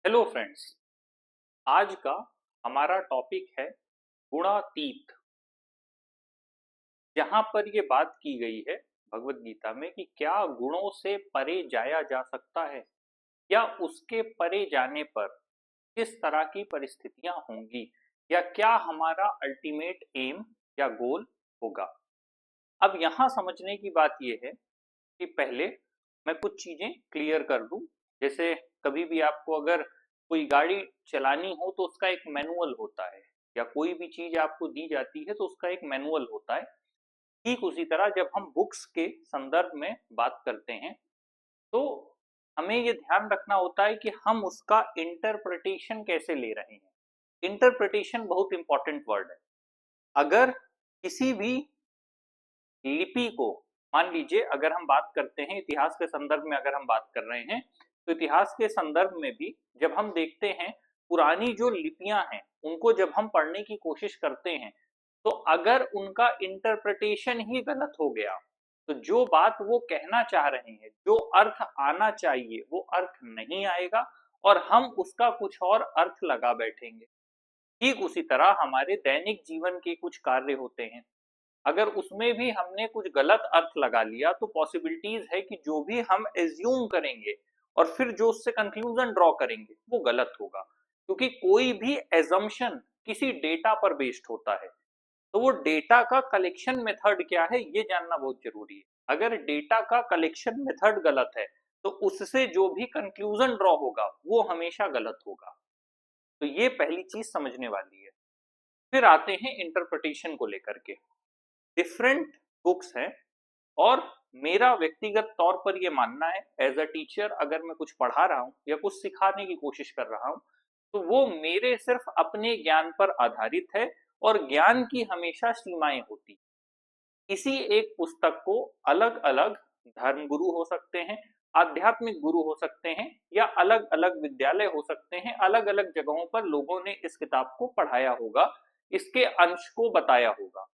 Hello friends. आज का हमारा टॉपिक है गुणातीत। जहां पर ये बात की गई है भगवत गीता में कि क्या गुणों से परे जाया जा सकता है या उसके परे जाने पर किस तरह की परिस्थितियां होंगी या क्या हमारा अल्टीमेट एम या गोल होगा। अब यहाँ समझने की बात यह है कि पहले मैं कुछ चीजें क्लियर कर दूं। जैसे कभी भी आपको अगर कोई गाड़ी चलानी हो तो उसका एक मैनुअल होता है, या कोई भी चीज आपको दी जाती है तो उसका एक मैनुअल होता है। ठीक उसी तरह जब हम बुक्स के संदर्भ में बात करते हैं तो हमें ये ध्यान रखना होता है कि हम उसका इंटरप्रिटेशन कैसे ले रहे हैं। इंटरप्रिटेशन बहुत इंपॉर्टेंट वर्ड है। अगर किसी भी लिपि को, मान लीजिए अगर हम बात करते हैं इतिहास के संदर्भ में, अगर हम बात कर रहे हैं तो इतिहास के संदर्भ में भी जब हम देखते हैं पुरानी जो लिपियां हैं उनको जब हम पढ़ने की कोशिश करते हैं तो अगर उनका इंटरप्रिटेशन ही गलत हो गया तो जो बात वो कहना चाह रहे हैं, जो अर्थ आना चाहिए वो अर्थ नहीं आएगा और हम उसका कुछ और अर्थ लगा बैठेंगे। ठीक उसी तरह हमारे दैनिक जीवन के कुछ कार्य होते हैं, अगर उसमें भी हमने कुछ गलत अर्थ लगा लिया तो पॉसिबिलिटीज है कि जो भी हम एज्यूम करेंगे और फिर जो उससे कंक्लूजन ड्रॉ करेंगे वो गलत होगा, क्योंकि कोई भी एजम्पशन किसी डेटा पर बेस्ड होता है। तो वो डेटा का कलेक्शन मेथड क्या है ये जानना बहुत जरूरी है। अगर डेटा का कलेक्शन मेथड गलत है तो उससे जो भी कंक्लूजन ड्रॉ होगा वो हमेशा गलत होगा। तो ये पहली चीज समझने वाली है। फिर आते हैं इंटरप्रिटेशन को लेकर के। डिफरेंट बुक्स हैं और मेरा व्यक्तिगत तौर पर यह मानना है एज अ टीचर, अगर मैं कुछ पढ़ा रहा हूं या कुछ सिखाने की कोशिश कर रहा हूं तो वो मेरे सिर्फ अपने ज्ञान पर आधारित है और ज्ञान की हमेशा सीमाएं होती। किसी एक पुस्तक को अलग अलग धर्म गुरु हो सकते हैं, आध्यात्मिक गुरु हो सकते हैं या अलग अलग विद्यालय हो सकते हैं, अलग अलग जगहों पर लोगों ने इस किताब को पढ़ाया होगा, इसके अंश को बताया होगा।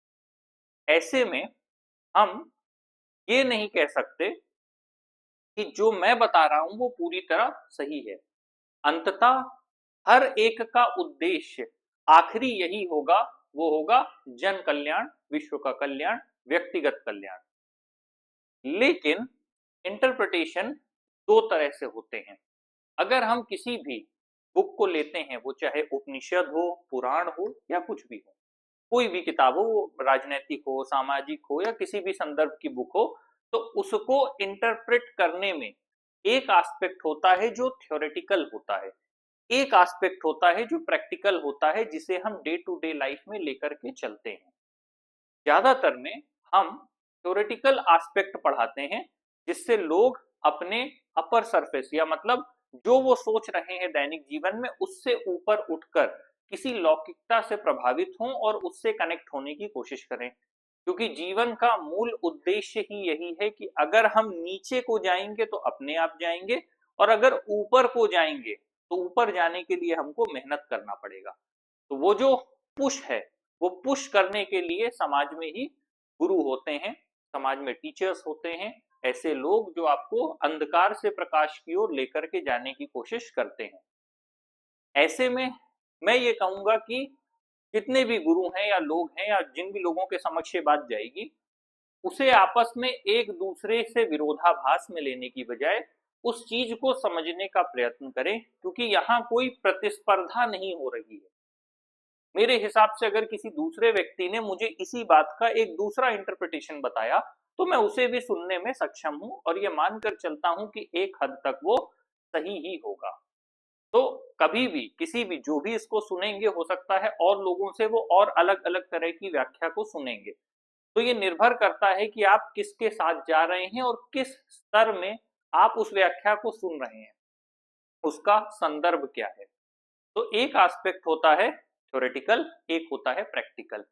ऐसे में हम ये नहीं कह सकते कि जो मैं बता रहा हूं वो पूरी तरह सही है। अंततः हर एक का उद्देश्य आखिरी यही होगा, वो होगा जन कल्याण, विश्व का कल्याण, व्यक्तिगत कल्याण। लेकिन इंटरप्रिटेशन दो तरह से होते हैं। अगर हम किसी भी बुक को लेते हैं, वो चाहे उपनिषद हो, पुराण हो या कुछ भी हो, कोई भी किताब हो, वो राजनैतिक हो, सामाजिक हो या किसी भी संदर्भ की बुक हो, तो उसको इंटरप्रेट करने में एक एस्पेक्ट होता है जो थ्योरेटिकल होता है, एक एस्पेक्ट होता है जो प्रैक्टिकल होता है, जिसे हम डे टू डे लाइफ में लेकर के चलते हैं। ज्यादातर में हम थ्योरेटिकल एस्पेक्ट पढ़ाते हैं जिससे लोग अपने अपर सरफेस या मतलब जो वो सोच रहे हैं दैनिक जीवन में उससे ऊपर उठकर किसी लौकिकता से प्रभावित हों और उससे कनेक्ट होने की कोशिश करें। क्योंकि जीवन का मूल उद्देश्य ही यही है कि अगर हम नीचे को जाएंगे तो अपने आप जाएंगे और अगर ऊपर को जाएंगे तो ऊपर जाने के लिए हमको मेहनत करना पड़ेगा। तो वो जो पुश है, वो पुश करने के लिए समाज में ही गुरु होते हैं, समाज में टीचर्स होते हैं, ऐसे लोग जो आपको अंधकार से प्रकाश की ओर लेकर के जाने की कोशिश करते हैं। ऐसे में मैं ये कहूंगा कि जितने भी गुरु हैं या लोग हैं या जिन भी लोगों के समक्ष ये बात जाएगी, उसे आपस में एक दूसरे से विरोधाभास में लेने की बजाय उस चीज को समझने का प्रयत्न करें, क्योंकि यहाँ कोई प्रतिस्पर्धा नहीं हो रही है। मेरे हिसाब से अगर किसी दूसरे व्यक्ति ने मुझे इसी बात का एक दूसरा इंटरप्रिटेशन बताया तो मैं उसे भी सुनने में सक्षम हूं और ये मानकर चलता हूं कि एक हद तक वो सही ही होगा। तो कभी भी किसी भी जो भी इसको सुनेंगे हो सकता है और लोगों से वो और अलग अलग तरह की व्याख्या को सुनेंगे। तो ये निर्भर करता है कि आप किसके साथ जा रहे हैं और किस स्तर में आप उस व्याख्या को सुन रहे हैं, उसका संदर्भ क्या है। तो एक एस्पेक्ट होता है थ्योरेटिकल, एक होता है प्रैक्टिकल।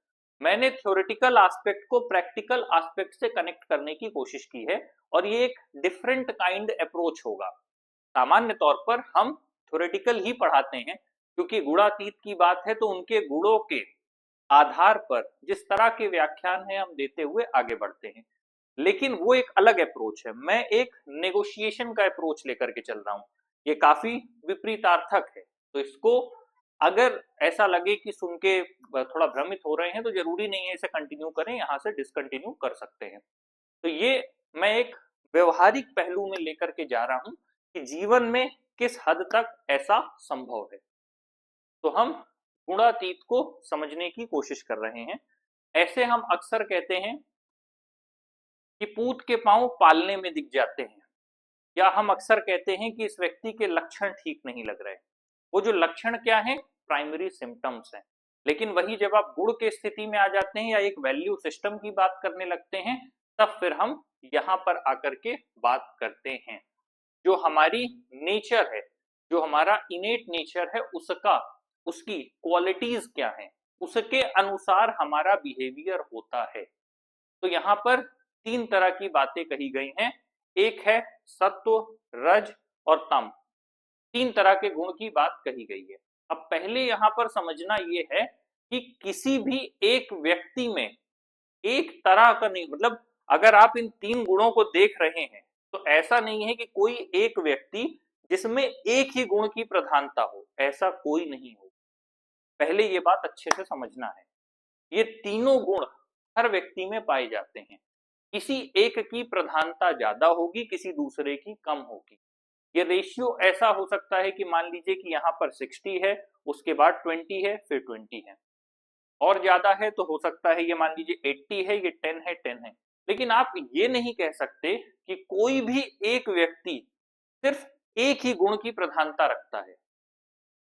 मैंने थ्योरेटिकल एस्पेक्ट को प्रैक्टिकल एस्पेक्ट से कनेक्ट करने की कोशिश की है और ये एक डिफरेंट काइंड अप्रोच होगा। सामान्य तौर पर हम थ्योरेटिकल ही पढ़ाते हैं क्योंकि गुणातीत की बात है तो उनके गुणों के आधार पर जिस तरह के व्याख्यान है हम देते हुए आगे बढ़ते हैं। लेकिन वो एक अलग अप्रोच है, मैं एक नेगोशिएशन का अप्रोच लेकर के चल रहा हूं। ये काफी विपरीतार्थक है। तो इसको अगर ऐसा लगे कि सुन के थोड़ा भ्रमित हो रहे हैं तो जरूरी नहीं है इसे कंटिन्यू करें, यहाँ से डिसकंटिन्यू कर सकते हैं। तो ये मैं एक व्यवहारिक पहलू में लेकर के जा रहा हूं कि जीवन में किस हद तक ऐसा संभव है। तो हम गुणातीत को समझने की कोशिश कर रहे हैं। ऐसे हम अक्सर कहते हैं कि पूत के पांव पालने में दिख जाते हैं, या हम अक्सर कहते हैं कि इस व्यक्ति के लक्षण ठीक नहीं लग रहे। वो जो लक्षण क्या है, प्राइमरी सिम्टम्स हैं। लेकिन वही जब आप गुण के स्थिति में आ जाते हैं या एक वैल्यू सिस्टम की बात करने लगते हैं, तब फिर हम यहां पर आकर के बात करते हैं जो हमारी नेचर है, जो हमारा इनेट नेचर है, उसका उसकी क्वालिटीज क्या है, उसके अनुसार हमारा बिहेवियर होता है। तो यहाँ पर तीन तरह की बातें कही गई हैं। एक है सत्व, रज और तम। तीन तरह के गुण की बात कही गई है। अब पहले यहां पर समझना यह है कि किसी भी एक व्यक्ति में एक तरह का नहीं, मतलब अगर आप इन तीन गुणों को देख रहे हैं तो ऐसा नहीं है कि कोई एक व्यक्ति जिसमें एक ही गुण की प्रधानता हो, ऐसा कोई नहीं हो। पहले ये बात अच्छे से समझना है। ये तीनों गुण हर व्यक्ति में पाए जाते हैं। किसी एक की प्रधानता ज्यादा होगी, किसी दूसरे की कम होगी। ये रेशियो ऐसा हो सकता है कि मान लीजिए कि यहाँ पर 60 है, उसके बाद 20 है, फिर 20 है, और ज्यादा है तो हो सकता है ये मान लीजिए 80 है, ये 10 है, 10 है। लेकिन आप ये नहीं कह सकते कि कोई भी एक व्यक्ति सिर्फ एक ही गुण की प्रधानता रखता है।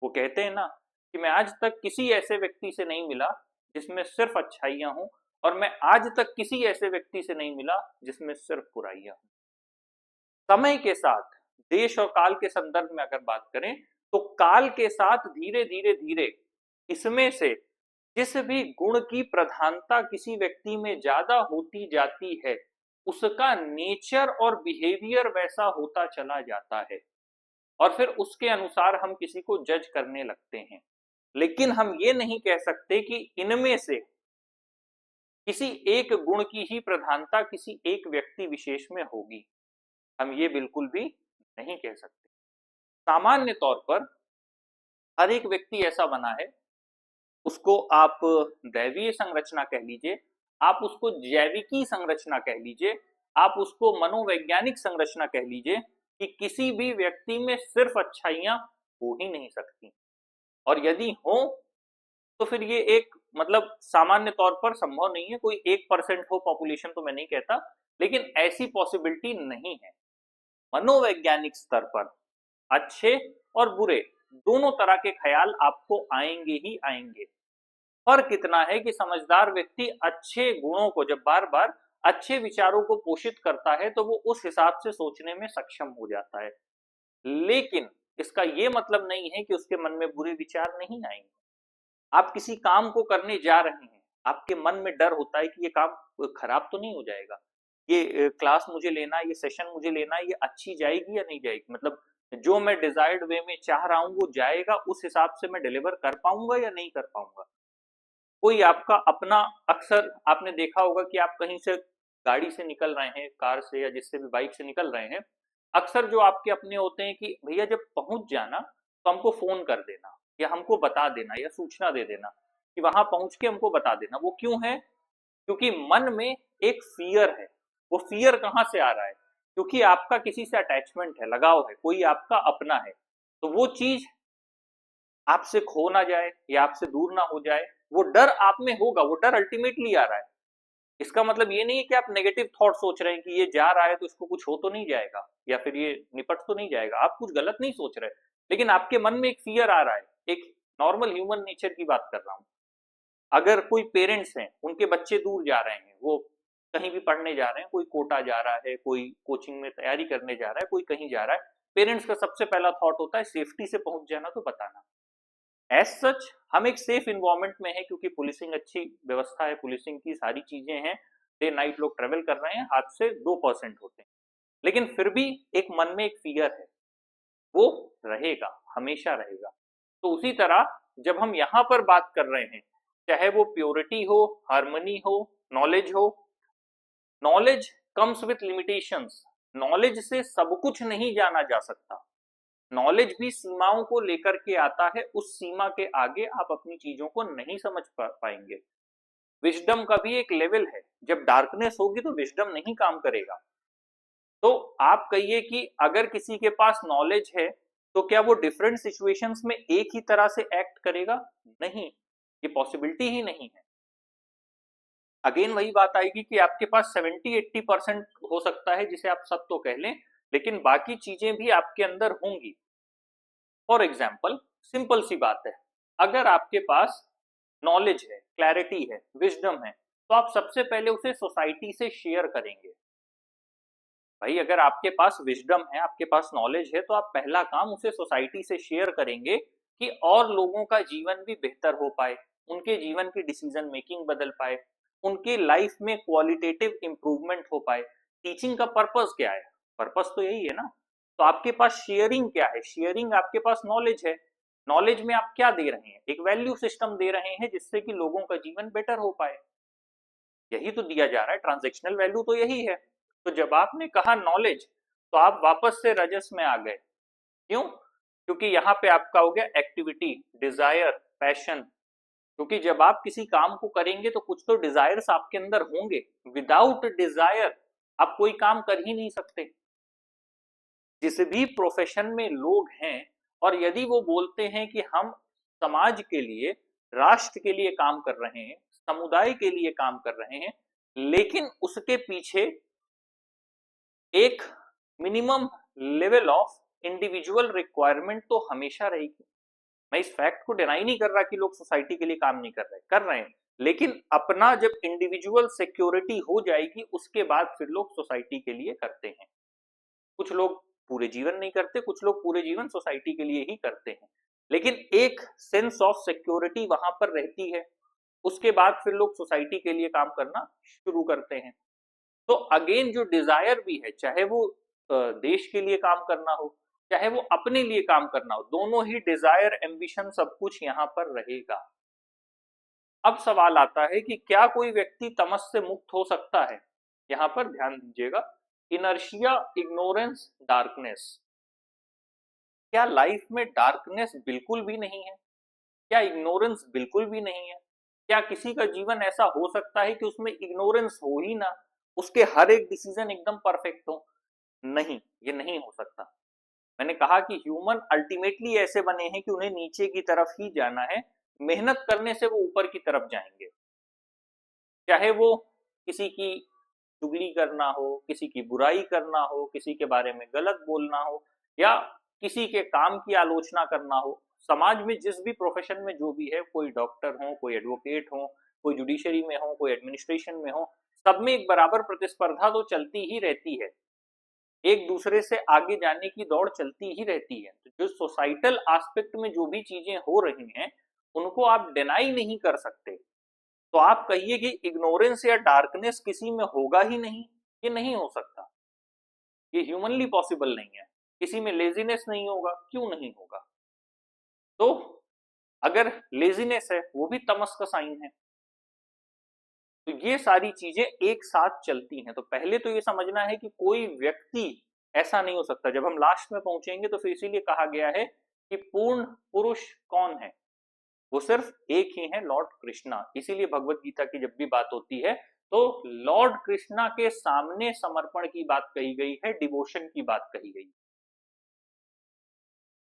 वो कहते हैं ना कि मैं आज तक किसी ऐसे व्यक्ति से नहीं मिला जिसमें सिर्फ अच्छाइयां हों, और मैं आज तक किसी ऐसे व्यक्ति से नहीं मिला जिसमें सिर्फ बुराइयां हों। समय के साथ, देश और काल के संदर्भ में अगर बात करें तो काल के साथ धीरे धीरे धीरे इसमें से जिस भी गुण की प्रधानता किसी व्यक्ति में ज्यादा होती जाती है, उसका नेचर और बिहेवियर वैसा होता चला जाता है, और फिर उसके अनुसार हम किसी को जज करने लगते हैं। लेकिन हम ये नहीं कह सकते कि इनमें से किसी एक गुण की ही प्रधानता किसी एक व्यक्ति विशेष में होगी। हम ये बिल्कुल भी नहीं कह सकते। सामान्य तौर पर हर एक व्यक्ति ऐसा बना है, उसको आप दैवीय संरचना कह लीजिए, आप उसको जैविकी संरचना कह लीजिए, आप उसको मनोवैज्ञानिक संरचना कह लीजिए, कि किसी भी व्यक्ति में सिर्फ अच्छाइयां हो ही नहीं सकती, और यदि हो तो फिर ये एक मतलब सामान्य तौर पर संभव नहीं है। कोई 1% हो पॉपुलेशन तो मैं नहीं कहता, लेकिन ऐसी पॉसिबिलिटी नहीं है। मनोवैज्ञानिक स्तर पर अच्छे और बुरे दोनों तरह के ख्याल आपको आएंगे ही आएंगे। फर्क इतना है कि समझदार व्यक्ति अच्छे गुणों को जब बार बार अच्छे विचारों को पोषित करता है तो वो उस हिसाब से सोचने में सक्षम हो जाता है। लेकिन इसका ये मतलब नहीं है कि उसके मन में बुरे विचार नहीं आएंगे। आप किसी काम को करने जा रहे हैं, आपके मन में डर होता है कि ये काम खराब तो नहीं हो जाएगा, ये क्लास मुझे लेना है, ये सेशन मुझे लेना है, ये अच्छी जाएगी या नहीं जाएगी, मतलब जो मैं डिजायर्ड वे में चाह रहा हूं वो जाएगा, उस हिसाब से मैं डिलीवर कर पाऊंगा या नहीं कर पाऊंगा। कोई आपका अपना, अक्सर आपने देखा होगा कि आप कहीं से गाड़ी से निकल रहे हैं, कार से या जिससे भी बाइक से निकल रहे हैं, अक्सर जो आपके अपने होते हैं कि भैया जब पहुंच जाना तो हमको फोन कर देना, या हमको बता देना, या सूचना दे देना कि वहां पहुंच के हमको बता देना। वो क्यों है? क्योंकि मन में एक फियर है। वो फियर कहाँ से आ रहा है? क्योंकि आपका किसी से अटैचमेंट है, लगाव है, कोई आपका अपना है। तो वो चीज आपसे खो ना जाए या आपसे दूर ना हो जाए, वो डर आप में होगा। वो डर अल्टीमेटली आ रहा है। इसका मतलब ये नहीं है कि आप नेगेटिव थॉट सोच रहे हैं कि ये जा रहा है तो इसको कुछ हो तो नहीं जाएगा, या फिर ये निपट तो नहीं जाएगा। आप कुछ गलत नहीं सोच रहे, लेकिन आपके मन में एक फियर आ रहा है। एक नॉर्मल ह्यूमन नेचर की बात कर रहा हूं। अगर कोई पेरेंट्स हैं, उनके बच्चे दूर जा रहे हैं, वो कहीं भी पढ़ने जा रहे हैं, कोई कोटा जा रहा है, कोई कोचिंग में तैयारी करने जा रहा है, कोई कहीं जा रहा है, पेरेंट्स का सबसे पहला थॉट होता है सेफ्टी से पहुंच जाना तो बताना। एज सच हम एक सेफ इन्वायरमेंट में है, क्योंकि पुलिसिंग अच्छी व्यवस्था है, पुलिसिंग की सारी चीजें हैं, डे नाइट लोग ट्रेवल कर रहे हैं, हाथ से 2% होते हैं। लेकिन फिर भी एक मन में एक फियर है, वो रहेगा, हमेशा रहेगा। तो उसी तरह जब हम यहाँ पर बात कर रहे हैं, चाहे वो प्योरिटी हो, हार्मनी हो, नॉलेज हो, knowledge comes with limitations. Knowledge से सब कुछ नहीं जाना जा सकता। नॉलेज भी सीमाओं को लेकर के आता है, उस सीमा के आगे आप अपनी चीजों को नहीं समझ पाएंगे। विजडम का भी एक लेवल है, जब डार्कनेस होगी तो विजडम नहीं काम करेगा। तो आप कहिए कि अगर किसी के पास नॉलेज है तो क्या वो डिफरेंट सिचुएशंस में एक ही तरह से एक्ट करेगा? नहीं, ये पॉसिबिलिटी ही नहीं है। अगेन वही बात आएगी कि आपके पास 70-80% हो सकता है जिसे आप सब तो कह लें, लेकिन बाकी चीजें भी आपके अंदर होंगी। फॉर एग्जाम्पल, सिंपल सी बात है, अगर आपके पास नॉलेज है, क्लैरिटी है, विजडम है, तो आप सबसे पहले उसे सोसाइटी से शेयर करेंगे। भाई अगर आपके पास विजडम है, आपके पास नॉलेज है, तो आप पहला काम उसे सोसाइटी से शेयर करेंगे कि और लोगों का जीवन भी बेहतर हो पाए, उनके जीवन की डिसीजन मेकिंग बदल पाए, उनके लाइफ में क्वालिटेटिव इंप्रूवमेंट हो पाए। टीचिंग का पर्पस क्या है? पर्पस तो यही है ना। तो आपके पास शेयरिंग क्या है? शेयरिंग आपके पास नॉलेज है। नॉलेज में आप क्या दे रहे हैं? एक वैल्यू सिस्टम दे रहे हैं जिससे कि लोगों का जीवन बेटर हो पाए। यही तो दिया जा रहा है, ट्रांजैक्शनल वैल्यू तो यही है। तो जब आपने कहा नॉलेज, तो आप वापस से रजस में आ गए। क्यों? क्योंकि यहाँ पे आपका हो गया एक्टिविटी, डिजायर, पैशन। क्योंकि जब आप किसी काम को करेंगे तो कुछ तो डिजायर्स आपके अंदर होंगे। विदाउट डिजायर आप कोई काम कर ही नहीं सकते। जिस भी प्रोफेशन में लोग हैं और यदि वो बोलते हैं कि हम समाज के लिए, राष्ट्र के लिए काम कर रहे हैं, समुदाय के लिए काम कर रहे हैं, लेकिन उसके पीछे एक minimum level of individual requirement तो हमेशा रहेगी। मैं इस फैक्ट को डिनाई नहीं कर रहा कि लोग सोसाइटी के लिए काम नहीं कर रहे हैं, लेकिन अपना जब इंडिविजुअल सिक्योरिटी हो जाएगी उसके बाद फिर लोग सोसाइटी के लिए करते हैं। कुछ लोग पूरे जीवन नहीं करते, कुछ लोग पूरे जीवन सोसाइटी के लिए ही करते हैं, लेकिन एक सेंस ऑफ सिक्योरिटी वहां पर रहती है। उसके बाद फिर लोग सोसाइटी के लिए काम करना शुरू करते हैं। तो अगेन जो डिजायर भी है, चाहे वो देश के लिए काम करना हो, चाहे वो अपने लिए काम करना हो, दोनों ही डिजायर, एम्बिशन, सब कुछ यहां पर रहेगा। अब सवाल आता है कि क्या कोई व्यक्ति तमस से मुक्त हो सकता है? यहां पर ध्यान दीजिएगा, इनर्शिया, इग्नोरेंस, डार्कनेस। क्या लाइफ में डार्कनेस बिल्कुल भी नहीं है? क्या इग्नोरेंस बिल्कुल भी नहीं है? क्या किसी का जीवन ऐसा हो सकता है कि उसमें इग्नोरेंस हो ही ना, उसके हर एक डिसीजन एकदम परफेक्ट हो? नहीं, ये नहीं हो सकता। मैंने कहा कि ह्यूमन अल्टीमेटली ऐसे बने हैं कि उन्हें नीचे की तरफ ही जाना है, मेहनत करने से वो ऊपर की तरफ जाएंगे। चाहे वो किसी की चुगली करना हो, किसी की बुराई करना हो, किसी के बारे में गलत बोलना हो, या किसी के काम की आलोचना करना हो। समाज में जिस भी प्रोफेशन में जो भी है, कोई डॉक्टर हो, कोई एडवोकेट हो, कोई जुडिशरी में हो, कोई एडमिनिस्ट्रेशन में हो, सब में एक बराबर प्रतिस्पर्धा तो चलती ही रहती है, एक दूसरे से आगे जाने की दौड़ चलती ही रहती है। तो जो सोसाइटल एस्पेक्ट में जो भी चीजें हो रही हैं उनको आप डिनाई नहीं कर सकते। तो आप कहिए कि इग्नोरेंस या डार्कनेस किसी में होगा ही नहीं, ये नहीं हो सकता, ये ह्यूमनली पॉसिबल नहीं है। किसी में लेजीनेस नहीं होगा, क्यों नहीं होगा? तो अगर लेजीनेस है वो भी तमस का साइन है। तो ये सारी चीजें एक साथ चलती हैं। तो पहले तो ये समझना है कि कोई व्यक्ति ऐसा नहीं हो सकता। जब हम लास्ट में पहुंचेंगे तो फिर इसीलिए कहा गया है कि पूर्ण पुरुष कौन है? वो सिर्फ एक ही है, लॉर्ड कृष्णा। इसीलिए भगवत गीता की जब भी बात होती है तो लॉर्ड कृष्णा के सामने समर्पण की बात कही गई है, डिवोशन की बात कही गई।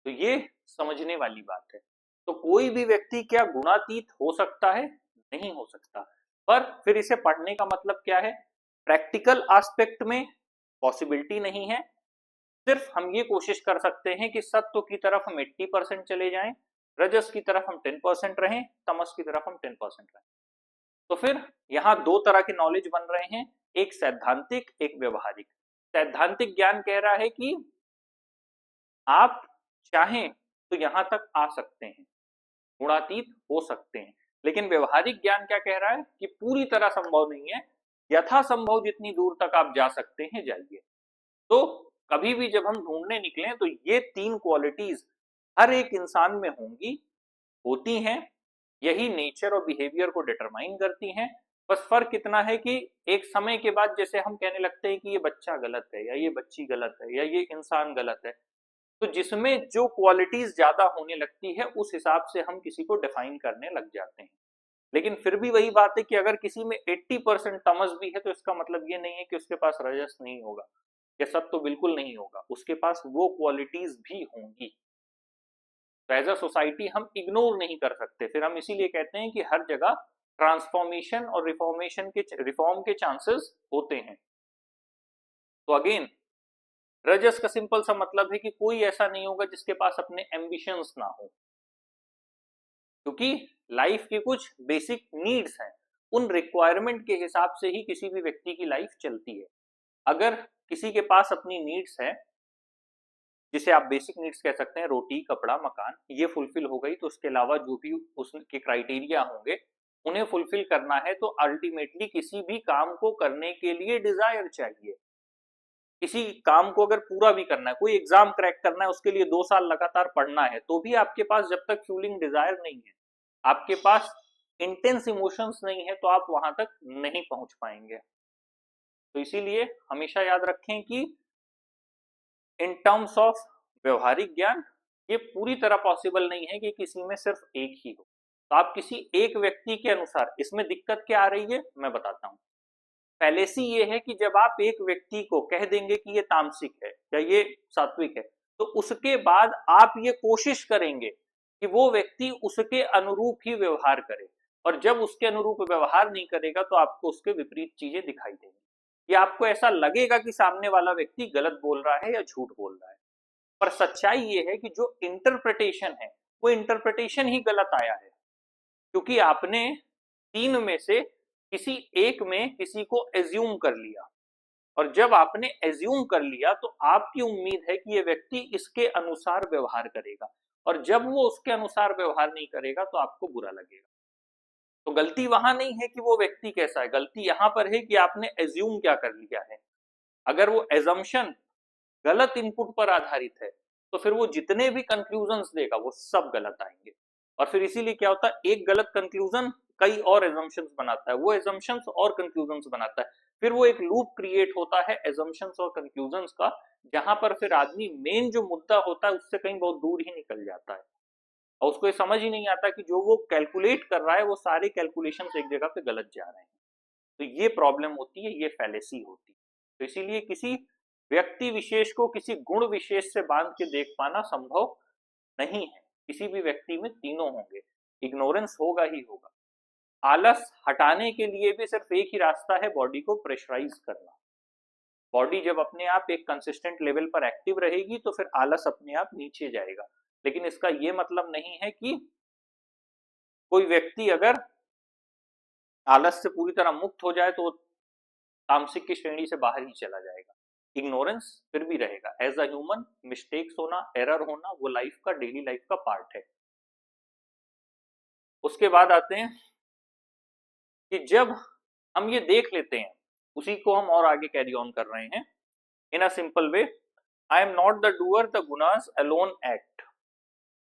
तो ये समझने वाली बात है। तो कोई भी व्यक्ति क्या गुणातीत हो सकता है? नहीं हो सकता। पर फिर इसे पढ़ने का मतलब क्या है? प्रैक्टिकल एस्पेक्ट में पॉसिबिलिटी नहीं है। सिर्फ हम ये कोशिश कर सकते हैं कि सत्व की तरफ हम 80% चले जाएं, रजस की तरफ हम 10% रहें, तमस की तरफ हम 10% रहें। तो फिर यहाँ दो तरह के नॉलेज बन रहे हैं, एक सैद्धांतिक, एक व्यवहारिक। सैद्धांतिक ज्ञान कह रहा है कि आप चाहें तो यहां तक आ सकते हैं, गुणातीत हो सकते हैं। लेकिन व्यवहारिक ज्ञान क्या कह रहा है कि पूरी तरह संभव नहीं है, यथासंभव जितनी दूर तक आप जा सकते हैं जाइए। तो कभी भी जब हम ढूंढने निकलें तो ये तीन क्वालिटीज हर एक इंसान में होंगी, होती हैं। यही नेचर और बिहेवियर को डिटरमाइन करती हैं। बस फर्क इतना है कि एक समय के बाद जैसे हम कहने लगते हैं कि ये बच्चा गलत है, या ये बच्ची गलत है, या ये इंसान गलत है, तो जिसमें जो क्वालिटीज ज्यादा होने लगती है उस हिसाब से हम किसी को डिफाइन करने लग जाते हैं। लेकिन फिर भी वही बात है कि अगर किसी में 80% तमस भी है तो इसका मतलब ये नहीं है कि उसके पास रजस नहीं होगा, ये सब तो बिल्कुल नहीं होगा, उसके पास वो क्वालिटीज भी होंगी। तो एज अ सोसाइटी हम इग्नोर नहीं कर सकते, फिर हम इसीलिए कहते हैं कि हर जगह ट्रांसफॉर्मेशन और रिफॉर्म के चांसेस होते हैं। तो अगेन रजस का सिंपल सा मतलब है कि कोई ऐसा नहीं होगा जिसके पास अपने एम्बिशंस ना हो, क्योंकि लाइफ की कुछ बेसिक नीड्स हैं, उन रिक्वायरमेंट के हिसाब से ही किसी भी व्यक्ति की लाइफ चलती है। अगर किसी के पास अपनी नीड्स है, जिसे आप बेसिक नीड्स कह सकते हैं, रोटी कपड़ा मकान, ये फुलफिल हो गई, तो उसके अलावा जो भी उसके क्राइटेरिया होंगे उन्हें फुलफिल करना है, तो अल्टीमेटली किसी भी काम को करने के लिए डिजायर चाहिए। किसी काम को अगर पूरा भी करना है, कोई एग्जाम क्रैक करना है, उसके लिए 2 साल लगातार पढ़ना है, तो भी आपके पास जब तक फ्यूलिंग डिजायर नहीं है, आपके पास इंटेंस इमोशंस नहीं है, तो आप वहां तक नहीं पहुंच पाएंगे। तो इसीलिए हमेशा याद रखें कि इन टर्म्स ऑफ व्यवहारिक ज्ञान ये पूरी तरह पॉसिबल नहीं है कि किसी में सिर्फ एक ही हो। तो आप किसी एक व्यक्ति के अनुसार, इसमें दिक्कत क्या आ रही है मैं बताता हूं। फैलेसी ये है कि जब आप एक व्यक्ति को कह देंगे कि ये तामसिक है या ये सात्विक है, तो उसके बाद आप ये कोशिश करेंगे कि वो व्यक्ति उसके अनुरूप ही व्यवहार करे, और जब उसके अनुरूप व्यवहार नहीं करेगा तो आपको उसके विपरीत चीजें दिखाई देंगी, या आपको ऐसा लगेगा कि सामने वाला व्यक्ति गलत बोल रहा है या झूठ बोल रहा है। पर सच्चाई ये है कि जो इंटरप्रिटेशन है वो इंटरप्रिटेशन ही गलत आया है, क्योंकि आपने 3 में से किसी एक में किसी को एज्यूम कर लिया, और जब आपने एज्यूम कर लिया तो आपकी उम्मीद है कि ये व्यक्ति इसके अनुसार व्यवहार करेगा, और जब वो उसके अनुसार व्यवहार नहीं करेगा तो आपको बुरा लगेगा। तो गलती वहां नहीं है कि वो व्यक्ति कैसा है, गलती यहां पर है कि आपने एज्यूम क्या कर लिया है। अगर वो एजम्पशन गलत इनपुट पर आधारित है तो फिर वो जितने भी कंक्लूजन्स देगा वो सब गलत आएंगे, और फिर इसीलिए क्या होता है, एक गलत कंक्लूजन कई और एजम्पशंस बनाता है, वो एजम्पशंस और कंक्लूजन्स बनाता है, फिर वो एक लूप क्रिएट होता है एजम्पशंस और कंक्लूजन्स का, जहां पर फिर आदमी मेन जो मुद्दा होता है उससे कहीं बहुत दूर ही निकल जाता है, और उसको ये समझ ही नहीं आता कि जो वो कैलकुलेट कर रहा है वो सारे कैलकुलेशंस एक जगह पे गलत जा रहे हैं। तो ये प्रॉब्लम होती है, ये फैलेसी होती है। तो इसीलिए किसी व्यक्ति विशेष को किसी गुण विशेष से बांध के देख पाना संभव नहीं है। किसी भी व्यक्ति में तीनों होंगे, इग्नोरेंस होगा ही होगा। आलस हटाने के लिए भी सिर्फ एक ही रास्ता है, बॉडी को प्रेशराइज करना। बॉडी जब अपने आप एक कंसिस्टेंट लेवल पर एक्टिव रहेगी तो फिर आलस अपने आप नीचे जाएगा। लेकिन इसका ये मतलब नहीं है कि कोई व्यक्ति अगर आलस से पूरी तरह मुक्त हो जाए तो तामसिक की श्रेणी से बाहर ही चला जाएगा। इग्नोरेंस फिर भी रहेगा एज अ ह्यूमन, मिस्टेक्स होना, एरर होना, वो लाइफ का, डेली लाइफ का पार्ट है। उसके बाद आते हैं कि जब हम ये देख लेते हैं, उसी को हम और आगे कैरी ऑन कर रहे हैं in a simple way. I am not the doer, the gunas alone act.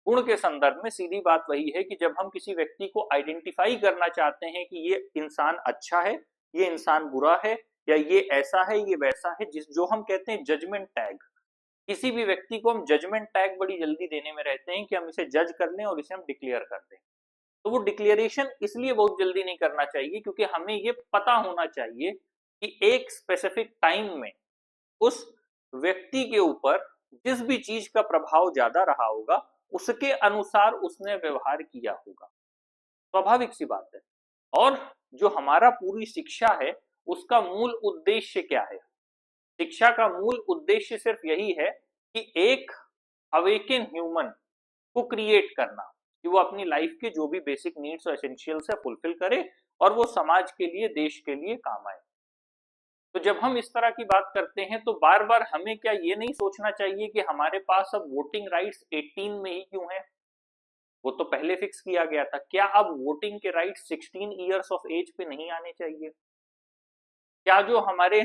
गुण के संदर्भ में सीधी बात वही है कि जब हम किसी व्यक्ति को आइडेंटिफाई करना चाहते हैं कि ये इंसान अच्छा है, ये इंसान बुरा है, या ये ऐसा है, ये वैसा है, जो हम कहते हैं जजमेंट टैग। किसी भी व्यक्ति को हम जजमेंट टैग बड़ी जल्दी देने में रहते हैं कि हम इसे जज कर लें और इसे हम डिक्लेयर कर दें। तो वो डिक्लेरेशन इसलिए बहुत जल्दी नहीं करना चाहिए क्योंकि हमें ये पता होना चाहिए कि एक स्पेसिफिक टाइम में उस व्यक्ति के ऊपर जिस भी चीज का प्रभाव ज्यादा रहा होगा उसके अनुसार उसने व्यवहार किया होगा। स्वाभाविक सी बात है। और जो हमारा पूरी शिक्षा है उसका मूल उद्देश्य क्या है? शिक्षा का मूल उद्देश्य सिर्फ यही है कि एक अवेकन ह्यूमन को क्रिएट करना, कि वो अपनी लाइफ के जो भी बेसिक नीड्स और एसेंशियल्स है फुलफिल करे और वो समाज के लिए, देश के लिए काम आए। तो जब हम इस तरह की बात करते हैं तो बार बार हमें क्या ये नहीं सोचना चाहिए कि हमारे पास अब वोटिंग राइट्स 18 में ही क्यों है? वो तो पहले फिक्स किया गया था। क्या अब वोटिंग के राइट्स 16 इयर्स ऑफ एज पे नहीं आने चाहिए? क्या जो हमारे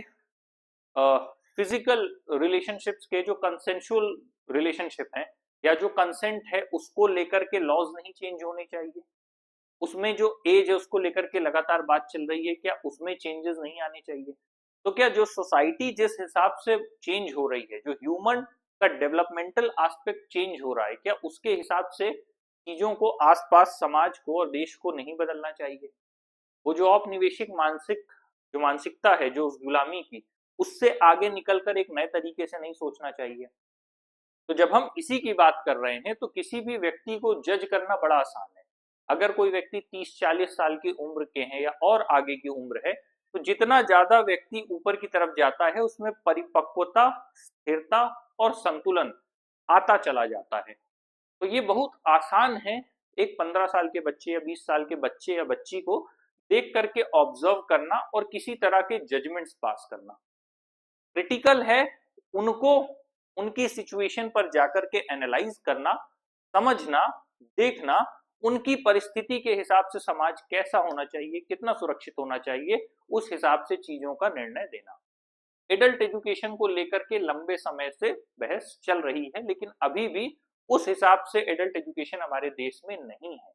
फिजिकल रिलेशनशिप्स के जो कंसेंशुअल रिलेशनशिप हैं या जो कंसेंट है उसको लेकर के लॉज नहीं चेंज होने चाहिए? उसमें जो एज है उसको लेकर के लगातार बात चल रही है, क्या उसमें चेंजेस नहीं आने चाहिए? तो क्या जो सोसाइटी जिस हिसाब से चेंज हो रही है, जो ह्यूमन का डेवलपमेंटल एस्पेक्ट चेंज हो रहा है क्या, उसके हिसाब से चीजों को, आसपास समाज को और देश को नहीं बदलना चाहिए? वो जो औपनिवेशिक जो मानसिकता है, जो उस गुलामी की, उससे आगे निकलकर एक नए तरीके से नहीं सोचना चाहिए? तो जब हम इसी की बात कर रहे हैं तो किसी भी व्यक्ति को जज करना बड़ा आसान है। अगर कोई व्यक्ति 30-40 साल की उम्र के हैं या और आगे की उम्र है, तो जितना ज्यादा व्यक्ति ऊपर की तरफ जाता है उसमें परिपक्वता, स्थिरता और संतुलन आता चला जाता है। तो ये बहुत आसान है एक 15 साल के बच्चे या 20 साल के बच्चे या बच्ची को देख करके ऑब्जर्व करना और किसी तरह के जजमेंट्स पास करना। क्रिटिकल है उनको उनकी सिचुएशन पर जाकर के एनालाइज करना, समझना, देखना, उनकी परिस्थिति के हिसाब से समाज कैसा होना चाहिए, कितना सुरक्षित होना चाहिए, उस हिसाब से चीजों का निर्णय देना। एडल्ट एजुकेशन को लेकर के लंबे समय से बहस चल रही है, लेकिन अभी भी उस हिसाब से एडल्ट एजुकेशन हमारे देश में नहीं है।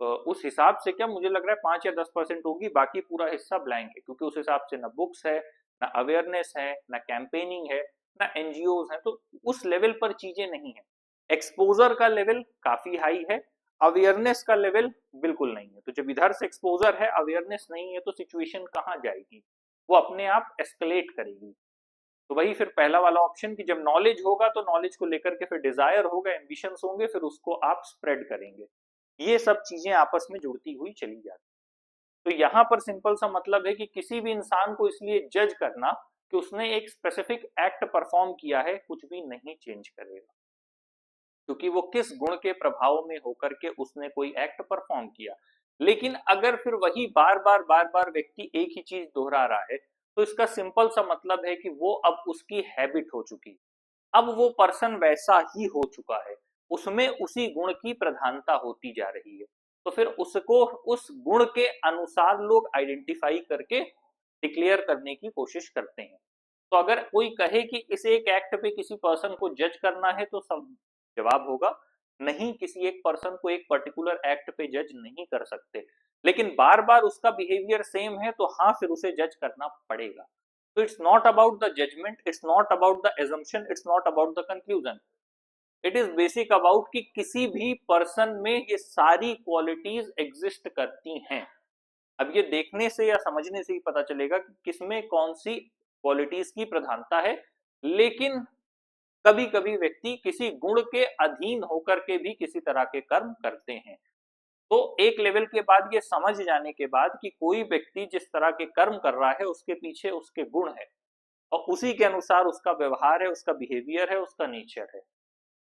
उस हिसाब से क्या, मुझे लग रहा है 5 या 10% होगी, बाकी पूरा हिस्सा ब्लैंक है, क्योंकि उस हिसाब से ना बुक्स है, ना अवेयरनेस है, ना कैंपेनिंग है, ना एनजीओज है। तो उस लेवल पर चीजें नहीं है। एक्सपोजर का लेवल काफी हाई है, अवेयरनेस का लेवल बिल्कुल नहीं है। तो जब इधर से एक्सपोजर है, अवेयरनेस नहीं है, तो सिचुएशन कहाँ जाएगी? वो अपने आप एस्केलेट करेगी। तो वही फिर पहला वाला ऑप्शन कि जब नॉलेज होगा तो नॉलेज को लेकर के फिर डिजायर होगा, एम्बिशंस होंगे, फिर उसको आप स्प्रेड करेंगे। ये सब चीजें आपस में जुड़ती हुई चली जाती। तो यहाँ पर सिंपल सा मतलब है कि किसी भी इंसान को इसलिए जज करना कि उसने एक स्पेसिफिक एक्ट परफॉर्म किया है, कुछ भी नहीं चेंज करेगा, क्योंकि वो किस गुण के प्रभाव में होकर के उसने कोई एक्ट परफॉर्म किया। लेकिन अगर फिर वही बार बार व्यक्ति एक ही चीज दोहरा रहा है, तो इसका सिंपल सा मतलब है कि वो अब उसकी हैबिट हो चुकी, अब वो पर्सन वैसा ही हो चुका है, उसमें उसी गुण की प्रधानता होती जा रही है। तो फिर उसको उस गुण के अनुसार लोग आइडेंटिफाई करके डिक्लेयर करने की कोशिश करते हैं। तो अगर कोई कहे कि इस एक एक्ट पे किसी पर्सन को जज करना है, तो सब जवाब होगा नहीं, किसी एक पर्सन को एक पर्टिकुलर एक्ट पे जज नहीं कर सकते। लेकिन बार बार उसका बिहेवियर सेम है, तो हाँ, फिर उसे जज करना पड़ेगा। तो it's not about the judgement, it's not about the assumption, it's not about the conclusion, it is basic about कि किसी भी पर्सन में ये सारी क्वालिटीज एग्जिस्ट करती हैं। अब ये देखने से या समझने से ही पता चलेगा कि किसमें कौन सी क्वालिटीज की प्रधानता है। लेकिन कभी कभी व्यक्ति किसी गुण के अधीन होकर के भी किसी तरह के कर्म करते हैं। तो एक लेवल के बाद ये समझ जाने के बाद कि कोई व्यक्ति जिस तरह के कर्म कर रहा है उसके पीछे उसके गुण है, और उसी के अनुसार उसका व्यवहार है, उसका बिहेवियर है, उसका नेचर है,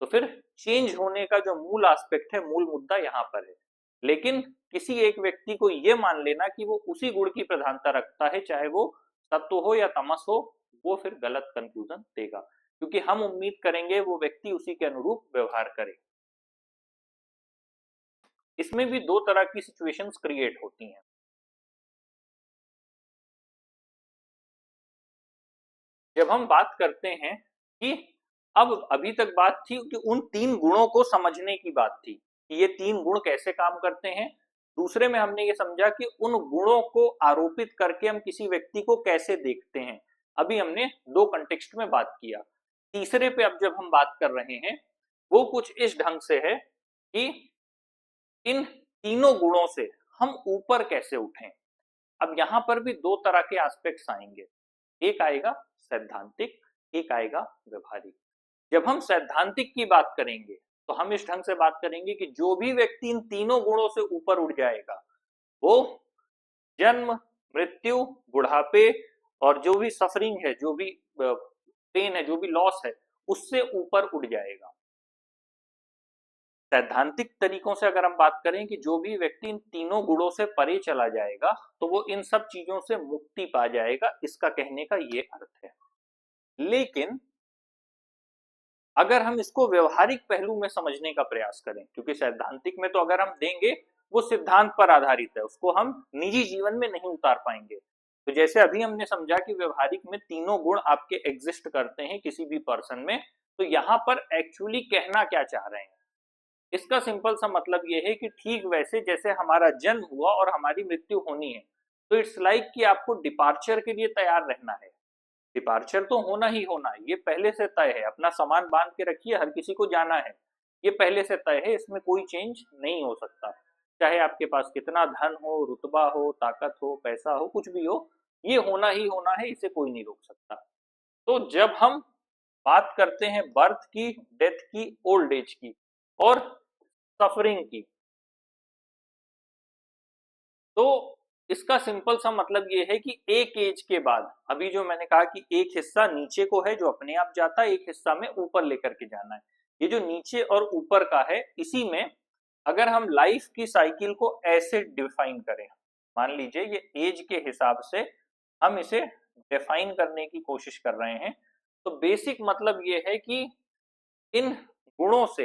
तो फिर चेंज होने का जो मूल एस्पेक्ट है, मूल मुद्दा यहाँ पर है। लेकिन किसी एक व्यक्ति को ये मान लेना कि वो उसी गुण की प्रधानता रखता है, चाहे वो सत्व हो या तमस हो, वो फिर गलत कंक्लूजन देगा, क्योंकि हम उम्मीद करेंगे वो व्यक्ति उसी के अनुरूप व्यवहार करे। इसमें भी दो तरह की सिचुएशंस क्रिएट होती हैं। जब हम बात करते हैं कि अब अभी तक बात थी कि उन 3 गुणों को समझने की बात थी कि ये 3 गुण कैसे काम करते हैं। दूसरे में हमने ये समझा कि उन गुणों को आरोपित करके हम किसी व्यक्ति को कैसे देखते हैं। अभी हमने 2 कंटेक्स्ट में बात किया। तीसरे पे अब जब हम बात कर रहे हैं, वो कुछ इस ढंग से है कि इन तीनों गुणों से हम ऊपर कैसे उठें। अब यहां पर भी 2 तरह के एस्पेक्ट्स आएंगे, एक आएगा सैद्धांतिक, एक आएगा व्यवहारिक। जब हम सैद्धांतिक की बात करेंगे तो हम इस ढंग से बात करेंगे कि जो भी व्यक्ति इन तीनों गुणों से ऊपर उठ जाएगा, वो जन्म, मृत्यु, बुढ़ापे और जो भी सफरिंग है, जो भी पेन है, जो भी लॉस है, उससे ऊपर उठ जाएगा। सैद्धांतिक तरीकों से अगर हम बात करें कि जो भी व्यक्ति इन तीनों गुणों से परे चला जाएगा, तो वो इन सब चीजों से मुक्ति पा जाएगा, इसका कहने का ये अर्थ है। लेकिन अगर हम इसको व्यवहारिक पहलू में समझने का प्रयास करें, क्योंकि सैद्धांतिक में तो अगर हम देंगे वो सिद्धांत पर आधारित है, उसको हम निजी जीवन में नहीं उतार पाएंगे। तो जैसे अभी हमने समझा कि व्यवहारिक में तीनों गुण आपके एग्जिस्ट करते हैं किसी भी पर्सन में, तो यहाँ पर एक्चुअली कहना क्या चाह रहे हैं, इसका सिंपल सा मतलब ये है कि ठीक वैसे जैसे हमारा जन्म हुआ और हमारी मृत्यु होनी है, तो इट्स लाइक कि आपको डिपार्चर के लिए तैयार रहना है। डिपार्चर तो होना ही होना है, ये पहले से तय है। अपना सामान बांध के रखिए, हर किसी को जाना है, ये पहले से तय है, इसमें कोई चेंज नहीं हो सकता। चाहे आपके पास कितना धन हो, रुतबा हो, ताकत हो, पैसा हो, कुछ भी हो, ये होना ही होना है, इसे कोई नहीं रोक सकता। तो जब हम बात करते हैं बर्थ की, डेथ की, ओल्ड एज की और सफरिंग की, तो इसका सिंपल सा मतलब ये है कि एक एज के बाद, अभी जो मैंने कहा कि एक हिस्सा नीचे को है जो अपने आप जाता है, एक हिस्सा में ऊपर लेकर के जाना है। ये जो नीचे और ऊपर का है, इसी में अगर हम लाइफ की साइकिल को ऐसे डिफाइन करें, मान लीजिए ये एज के हिसाब से हम इसे डिफाइन करने की कोशिश कर रहे हैं, तो बेसिक मतलब ये है कि इन गुणों से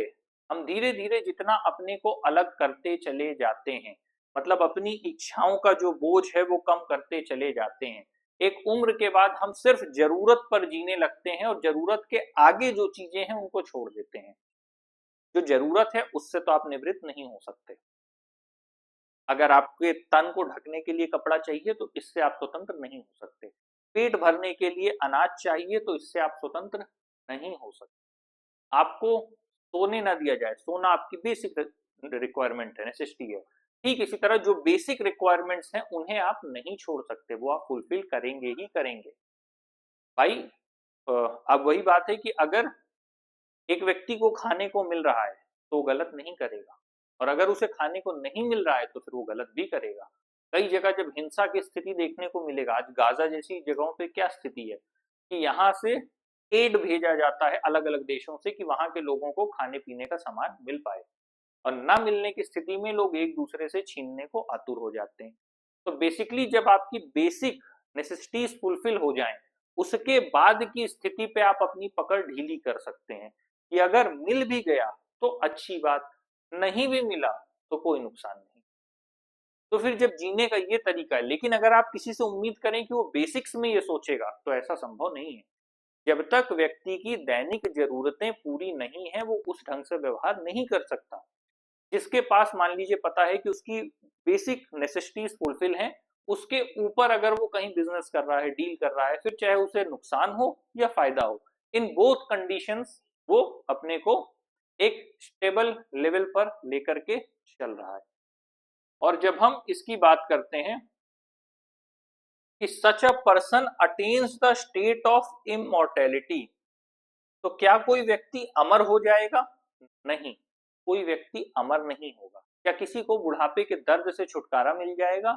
हम धीरे धीरे जितना अपने को अलग करते चले जाते हैं, मतलब अपनी इच्छाओं का जो बोझ है वो कम करते चले जाते हैं, एक उम्र के बाद हम सिर्फ जरूरत पर जीने लगते हैं और जरूरत के आगे जो चीजें हैं उनको छोड़ देते हैं। जो जरूरत है उससे तो आप निवृत्त नहीं हो सकते। अगर आपके तन को ढकने के लिए कपड़ा चाहिए तो इससे आप स्वतंत्र नहीं हो सकते। पेट भरने के लिए अनाज चाहिए तो इससे आप स्वतंत्र नहीं हो सकते। आपको सोने ना दिया जाए, सोना आपकी बेसिक रिक्वायरमेंट है, नेसेसिटी है, ठीक इसी तरह जो बेसिक रिक्वायरमेंट्स हैं उन्हें आप नहीं छोड़ सकते, वो आप फुलफिल करेंगे ही करेंगे। भाई अब वही बात है कि अगर एक व्यक्ति को खाने को मिल रहा है तो वो गलत नहीं करेगा, और अगर उसे खाने को नहीं मिल रहा है तो फिर वो गलत भी करेगा। कई जगह जब हिंसा की स्थिति देखने को मिलेगा, आज गाजा जैसी जगहों पे क्या स्थिति है कि यहाँ से एड भेजा जाता है अलग अलग देशों से कि वहां के लोगों को खाने पीने का सामान मिल पाए, और ना मिलने की स्थिति में लोग एक दूसरे से छीनने को आतुर हो जाते हैं। तो बेसिकली जब आपकी बेसिक नेसेसिटीज फुलफिल हो जाएं, उसके बाद की स्थिति पे आप अपनी पकड़ ढीली कर सकते हैं कि अगर मिल भी गया तो अच्छी बात, नहीं भी मिला तो कोई नुकसान नहीं। तो फिर जब जीने का ये तरीका है, लेकिन अगर आप किसी से उम्मीद करें कि वो बेसिक्स में ये सोचेगा तो ऐसा संभव नहीं है। जब तक व्यक्ति की दैनिक जरूरतें पूरी नहीं है वो उस ढंग से व्यवहार नहीं कर सकता। जिसके पास मान लीजिए पता है कि उसकी बेसिक नेसेसिटीज फुलफिल हैं, उसके ऊपर अगर वो कहीं बिजनेस कर रहा है, डील कर रहा है, फिर चाहे उसे नुकसान हो या फायदा हो, इन बोथ कंडीशंस वो अपने को एक स्टेबल लेवल पर लेकर के चल रहा है। और जब हम इसकी बात करते हैं कि such a person attains the state of immortality, तो क्या कोई व्यक्ति अमर हो जाएगा? नहीं, कोई व्यक्ति अमर नहीं होगा। क्या किसी को बुढ़ापे के दर्द से छुटकारा मिल जाएगा?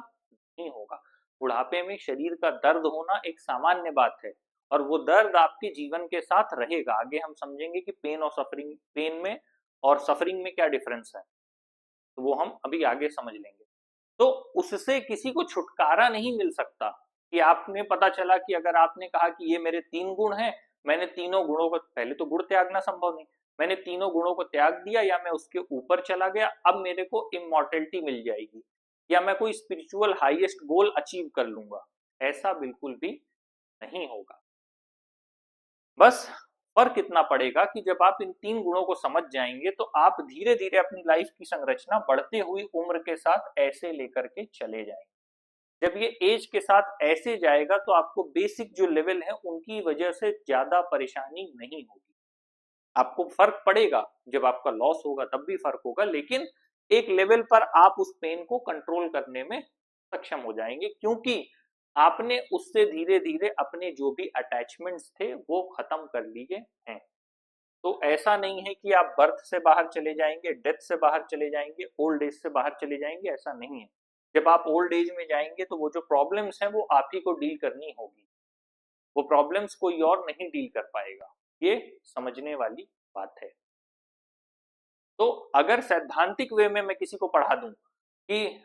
नहीं होगा। बुढ़ापे में शरीर का दर्द होना एक सामान्य बात है, और वो दर्द आपके जीवन के साथ रहेगा। आगे हम समझेंगे कि पेन और सफरिंग, पेन में और सफरिंग में क्या डिफरेंस है, तो वो हम अभी आगे समझ लेंगे। तो उससे किसी को छुटकारा नहीं मिल सकता कि आपने पता चला कि अगर आपने कहा कि ये मेरे 3 गुण हैं, मैंने तीनों गुणों को, पहले तो गुण त्यागना संभव नहीं, मैंने तीनों गुणों को त्याग दिया या मैं उसके ऊपर चला गया, अब मेरे को इमॉर्टेलिटी मिल जाएगी या मैं कोई स्पिरिचुअल हाईएस्ट गोल अचीव कर लूंगा। ऐसा बिल्कुल भी नहीं होगा। बस फर्क इतना पड़ेगा कि जब आप इन 3 गुणों को समझ जाएंगे तो आप धीरे धीरे अपनी लाइफ की संरचना बढ़ते हुई उम्र के साथ ऐसे लेकर के चले जाएंगे। जब ये एज के साथ ऐसे जाएगा तो आपको बेसिक जो लेवल है उनकी वजह से ज्यादा परेशानी नहीं होगी। आपको फर्क पड़ेगा, जब आपका लॉस होगा तब भी फर्क होगा, लेकिन एक लेवल पर आप उस पेन को कंट्रोल करने में सक्षम हो जाएंगे, क्योंकि आपने उससे धीरे धीरे अपने जो भी अटैचमेंट्स थे वो खत्म कर लिए हैं। तो ऐसा नहीं है कि आप बर्थ से बाहर चले जाएंगे, डेथ से बाहर चले जाएंगे, ओल्ड एज से बाहर चले जाएंगे, ऐसा नहीं है। जब आप ओल्ड एज में जाएंगे तो वो जो प्रॉब्लम्स हैं वो आप ही को डील करनी होगी, वो प्रॉब्लम्स कोई और नहीं डील कर पाएगा। ये समझने वाली बात है। तो अगर सैद्धांतिक वे में मैं किसी को पढ़ा दूं कि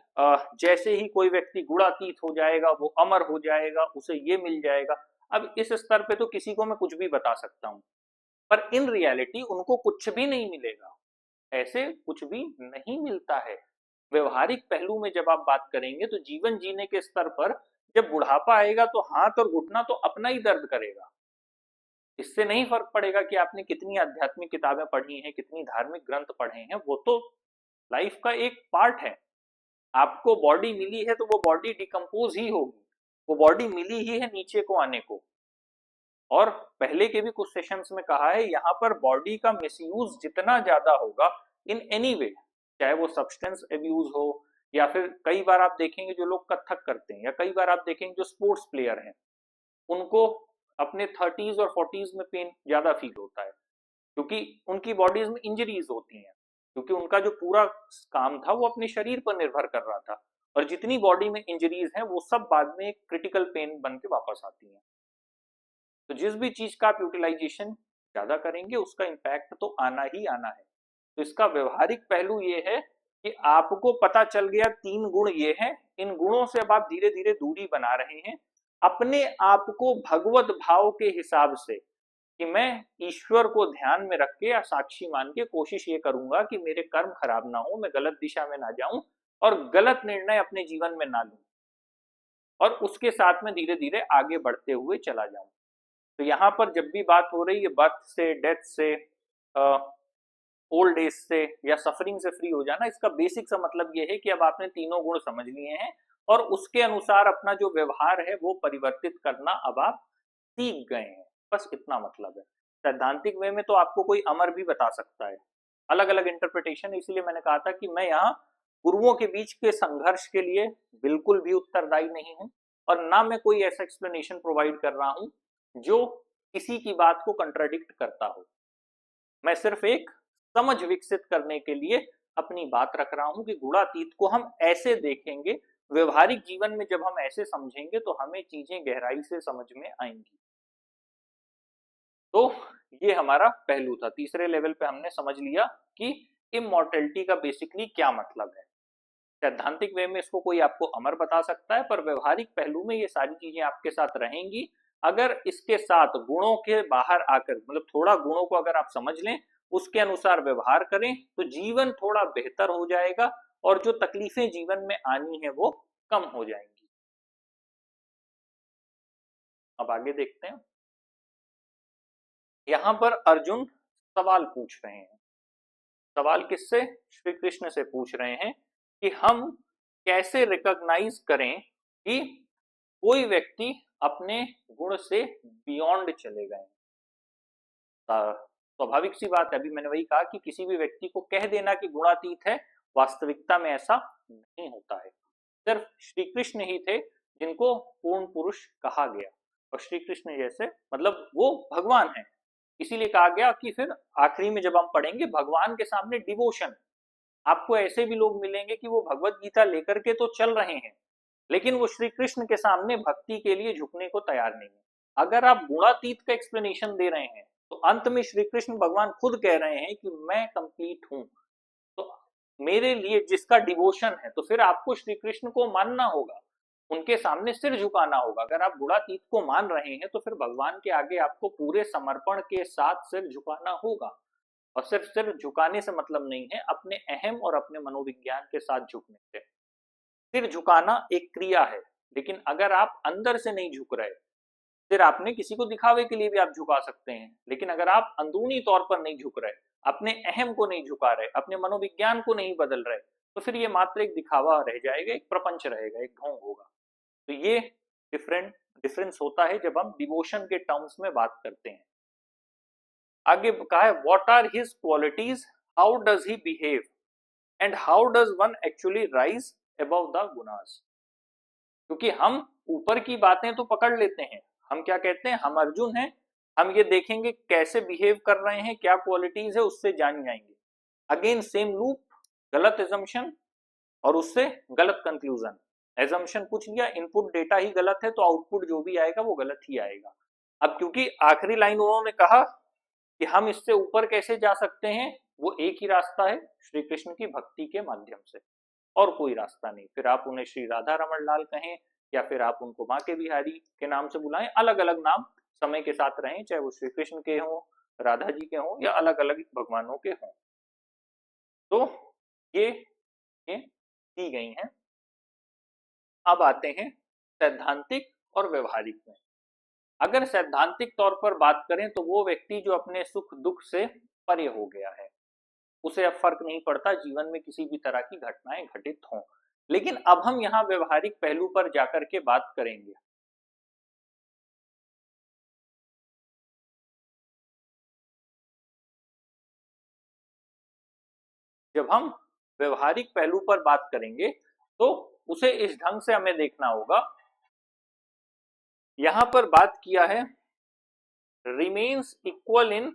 जैसे ही कोई व्यक्ति गुणातीत हो जाएगा वो अमर हो जाएगा, उसे ये मिल जाएगा, अब इस स्तर पे तो किसी को मैं कुछ भी बता सकता हूं, पर इन रियलिटी उनको कुछ भी नहीं मिलेगा, ऐसे कुछ भी नहीं मिलता है। व्यवहारिक पहलू में जब आप बात करेंगे तो जीवन जीने के स्तर पर जब बुढ़ापा आएगा तो हाथ और घुटना तो अपना ही दर्द करेगा। इससे नहीं फर्क पड़ेगा कि आपने कितनी आध्यात्मिक किताबें पढ़ी हैं, कितनी धार्मिक ग्रंथ पढ़े हैं, वो तो लाइफ का एक पार्ट है। आपको बॉडी मिली है तो वो बॉडी डिकम्पोज ही होगी, वो बॉडी मिली ही है नीचे को आने को। और पहले के भी कुछ सेशंस में कहा है, यहाँ पर बॉडी का मिसयूज जितना ज्यादा होगा इन एनी वे, चाहे वो सब्सटेंस अब्यूज हो, या फिर कई बार आप देखेंगे जो लोग कथक करते हैं, या कई बार आप देखेंगे जो स्पोर्ट्स प्लेयर हैं, उनको अपने 30s और 40s में पेन ज्यादा फील होता है, क्योंकि उनकी बॉडीज में इंजरीज होती हैं, क्योंकि उनका जो पूरा काम था वो अपने शरीर पर निर्भर कर रहा था, और जितनी बॉडी में इंजरीज हैं वो सब बाद में एक क्रिटिकल पेन बन के वापस आती हैं। तो जिस भी चीज का आप यूटिलाइजेशन ज्यादा करेंगे उसका इम्पैक्ट तो आना ही आना है। तो इसका व्यवहारिक पहलू ये है कि आपको पता चल गया 3 गुण ये हैं, इन गुणों से अब आप धीरे धीरे दूरी बना रहे हैं, अपने आप को भगवत भाव के हिसाब से, कि मैं ईश्वर को ध्यान में रख के या साक्षी मान के कोशिश ये करूंगा कि मेरे कर्म खराब ना हो, मैं गलत दिशा में ना जाऊं और गलत निर्णय अपने जीवन में ना लूं, और उसके साथ में धीरे धीरे आगे बढ़ते हुए चला जाऊं। तो यहाँ पर जब भी बात हो रही है बर्थ से, डेथ से, ओल्ड एज से या सफरिंग से फ्री हो जाना, इसका बेसिक सा मतलब ये है कि अब आपने तीनों गुण समझ लिए हैं और उसके अनुसार अपना जो व्यवहार है वो परिवर्तित करना अब आप सीख गए हैं, बस इतना मतलब है। सैद्धांतिक वे में तो आपको कोई अमर भी बता सकता है, अलग अलग इंटरप्रिटेशन, इसीलिए मैंने कहा था कि मैं यहाँ गुरुओं के बीच के संघर्ष के लिए बिल्कुल भी उत्तरदायी नहीं हूं, और ना मैं कोई ऐसा एक्सप्लेनेशन प्रोवाइड कर रहा हूं जो किसी की बात को कंट्राडिक्ट करता हो। मैं सिर्फ एक समझ विकसित करने के लिए अपनी बात रख रहा हूं कि गुणातीत को हम ऐसे देखेंगे, व्यवहारिक जीवन में जब हम ऐसे समझेंगे तो हमें चीजें गहराई से समझ में आएंगी। तो ये हमारा पहलू था, तीसरे लेवल पे हमने समझ लिया कि इमॉर्टेलिटी का बेसिकली क्या मतलब है। सैद्धांतिक वे में इसको कोई आपको अमर बता सकता है, पर व्यवहारिक पहलू में ये सारी चीजें आपके साथ रहेंगी। अगर इसके साथ गुणों के बाहर आकर, मतलब थोड़ा गुणों को अगर आप समझ लें, उसके अनुसार व्यवहार करें, तो जीवन थोड़ा बेहतर हो जाएगा और जो तकलीफें जीवन में आनी है वो कम हो जाएंगी। अब आगे देखते हैं। यहां पर अर्जुन सवाल पूछ रहे हैं। सवाल किससे? श्री कृष्ण से पूछ रहे हैं कि हम कैसे रिकॉग्नाइज करें कि कोई व्यक्ति अपने गुण से बियॉन्ड चले गए। स्वाभाविक सी बात है, अभी मैंने वही कहा कि किसी भी व्यक्ति को कह देना कि गुणातीत है, वास्तविकता में ऐसा नहीं होता है। सिर्फ श्री कृष्ण ही थे जिनको पूर्ण पुरुष कहा गया, और श्री कृष्ण जैसे मतलब वो भगवान है, इसीलिए कहा गया कि फिर आखिरी में जब हम पढ़ेंगे भगवान के सामने डिवोशन, आपको ऐसे भी लोग मिलेंगे कि वो भगवत गीता लेकर के तो चल रहे हैं, लेकिन वो श्री कृष्ण के सामने भक्ति के लिए झुकने को तैयार नहीं है। अगर आप गुणातीत का एक्सप्लेनेशन दे रहे हैं तो अंत में श्री कृष्ण भगवान खुद कह रहे हैं कि मैं कंप्लीट हूं, तो मेरे लिए जिसका डिवोशन है, तो फिर आपको श्री कृष्ण को मानना होगा, उनके सामने सिर झुकाना होगा। अगर आप गुणातीत को मान रहे हैं तो फिर भगवान के आगे आपको पूरे समर्पण के साथ सिर झुकाना होगा, और सिर्फ सिर झुकाने से मतलब नहीं है, अपने अहम और अपने मनोविज्ञान के साथ झुकने से। सिर झुकाना एक क्रिया है, लेकिन अगर आप अंदर से नहीं झुक रहे, सिर आपने किसी को दिखावे के लिए भी आप झुका सकते हैं, लेकिन अगर आप अंदरूनी तौर पर नहीं झुक रहे, अपने अहम को नहीं झुका रहे, अपने मनोविज्ञान को नहीं बदल रहे, तो फिर ये मात्र एक दिखावा रह जाएगा, एक प्रपंच रहेगा, एक ढोंग होगा। तो ये डिफरेंस होता है जब हम डिवोशन के टर्म्स में बात करते हैं। आगे कहा है what are his qualities, how does he behave, and how does one actually rise above the gunas. क्योंकि हम ऊपर की बातें तो पकड़ लेते हैं, हम क्या कहते हैं, हम अर्जुन हैं, हम ये देखेंगे कैसे बिहेव कर रहे हैं, क्या क्वालिटीज है, उससे जान जाएंगे। अगेन सेम लूप, गलत एजम्पशन और उससे गलत कंक्लूजन। एजम्पशन कुछ लिया, इनपुट डेटा ही गलत है, तो आउटपुट जो भी आएगा वो गलत ही आएगा। अब क्योंकि आखिरी लाइन उन्होंने कहा कि हम इससे ऊपर कैसे जा सकते हैं, वो एक ही रास्ता है, श्री कृष्ण की भक्ति के माध्यम से, और कोई रास्ता नहीं। फिर आप उन्हें श्री राधा रमन लाल कहें, या फिर आप उनको माँ के बिहारी के नाम से बुलाएं, अलग अलग नाम समय के साथ रहें, चाहे वो श्री कृष्ण के हों, राधा जी के हों, या अलग अलग भगवानों के हों। तो ये दी गई हैं। अब आते हैं सैद्धांतिक और व्यवहारिक में। अगर सैद्धांतिक तौर पर बात करें तो वो व्यक्ति जो अपने सुख दुख से परे हो गया है, उसे अब फर्क नहीं पड़ता जीवन में किसी भी तरह की घटनाएं घटित हों। लेकिन अब हम यहाँ व्यवहारिक पहलू पर जाकर के बात करेंगे। जब हम व्यवहारिक पहलू पर बात करेंगे तो उसे इस ढंग से हमें देखना होगा। यहां पर बात किया है remains equal in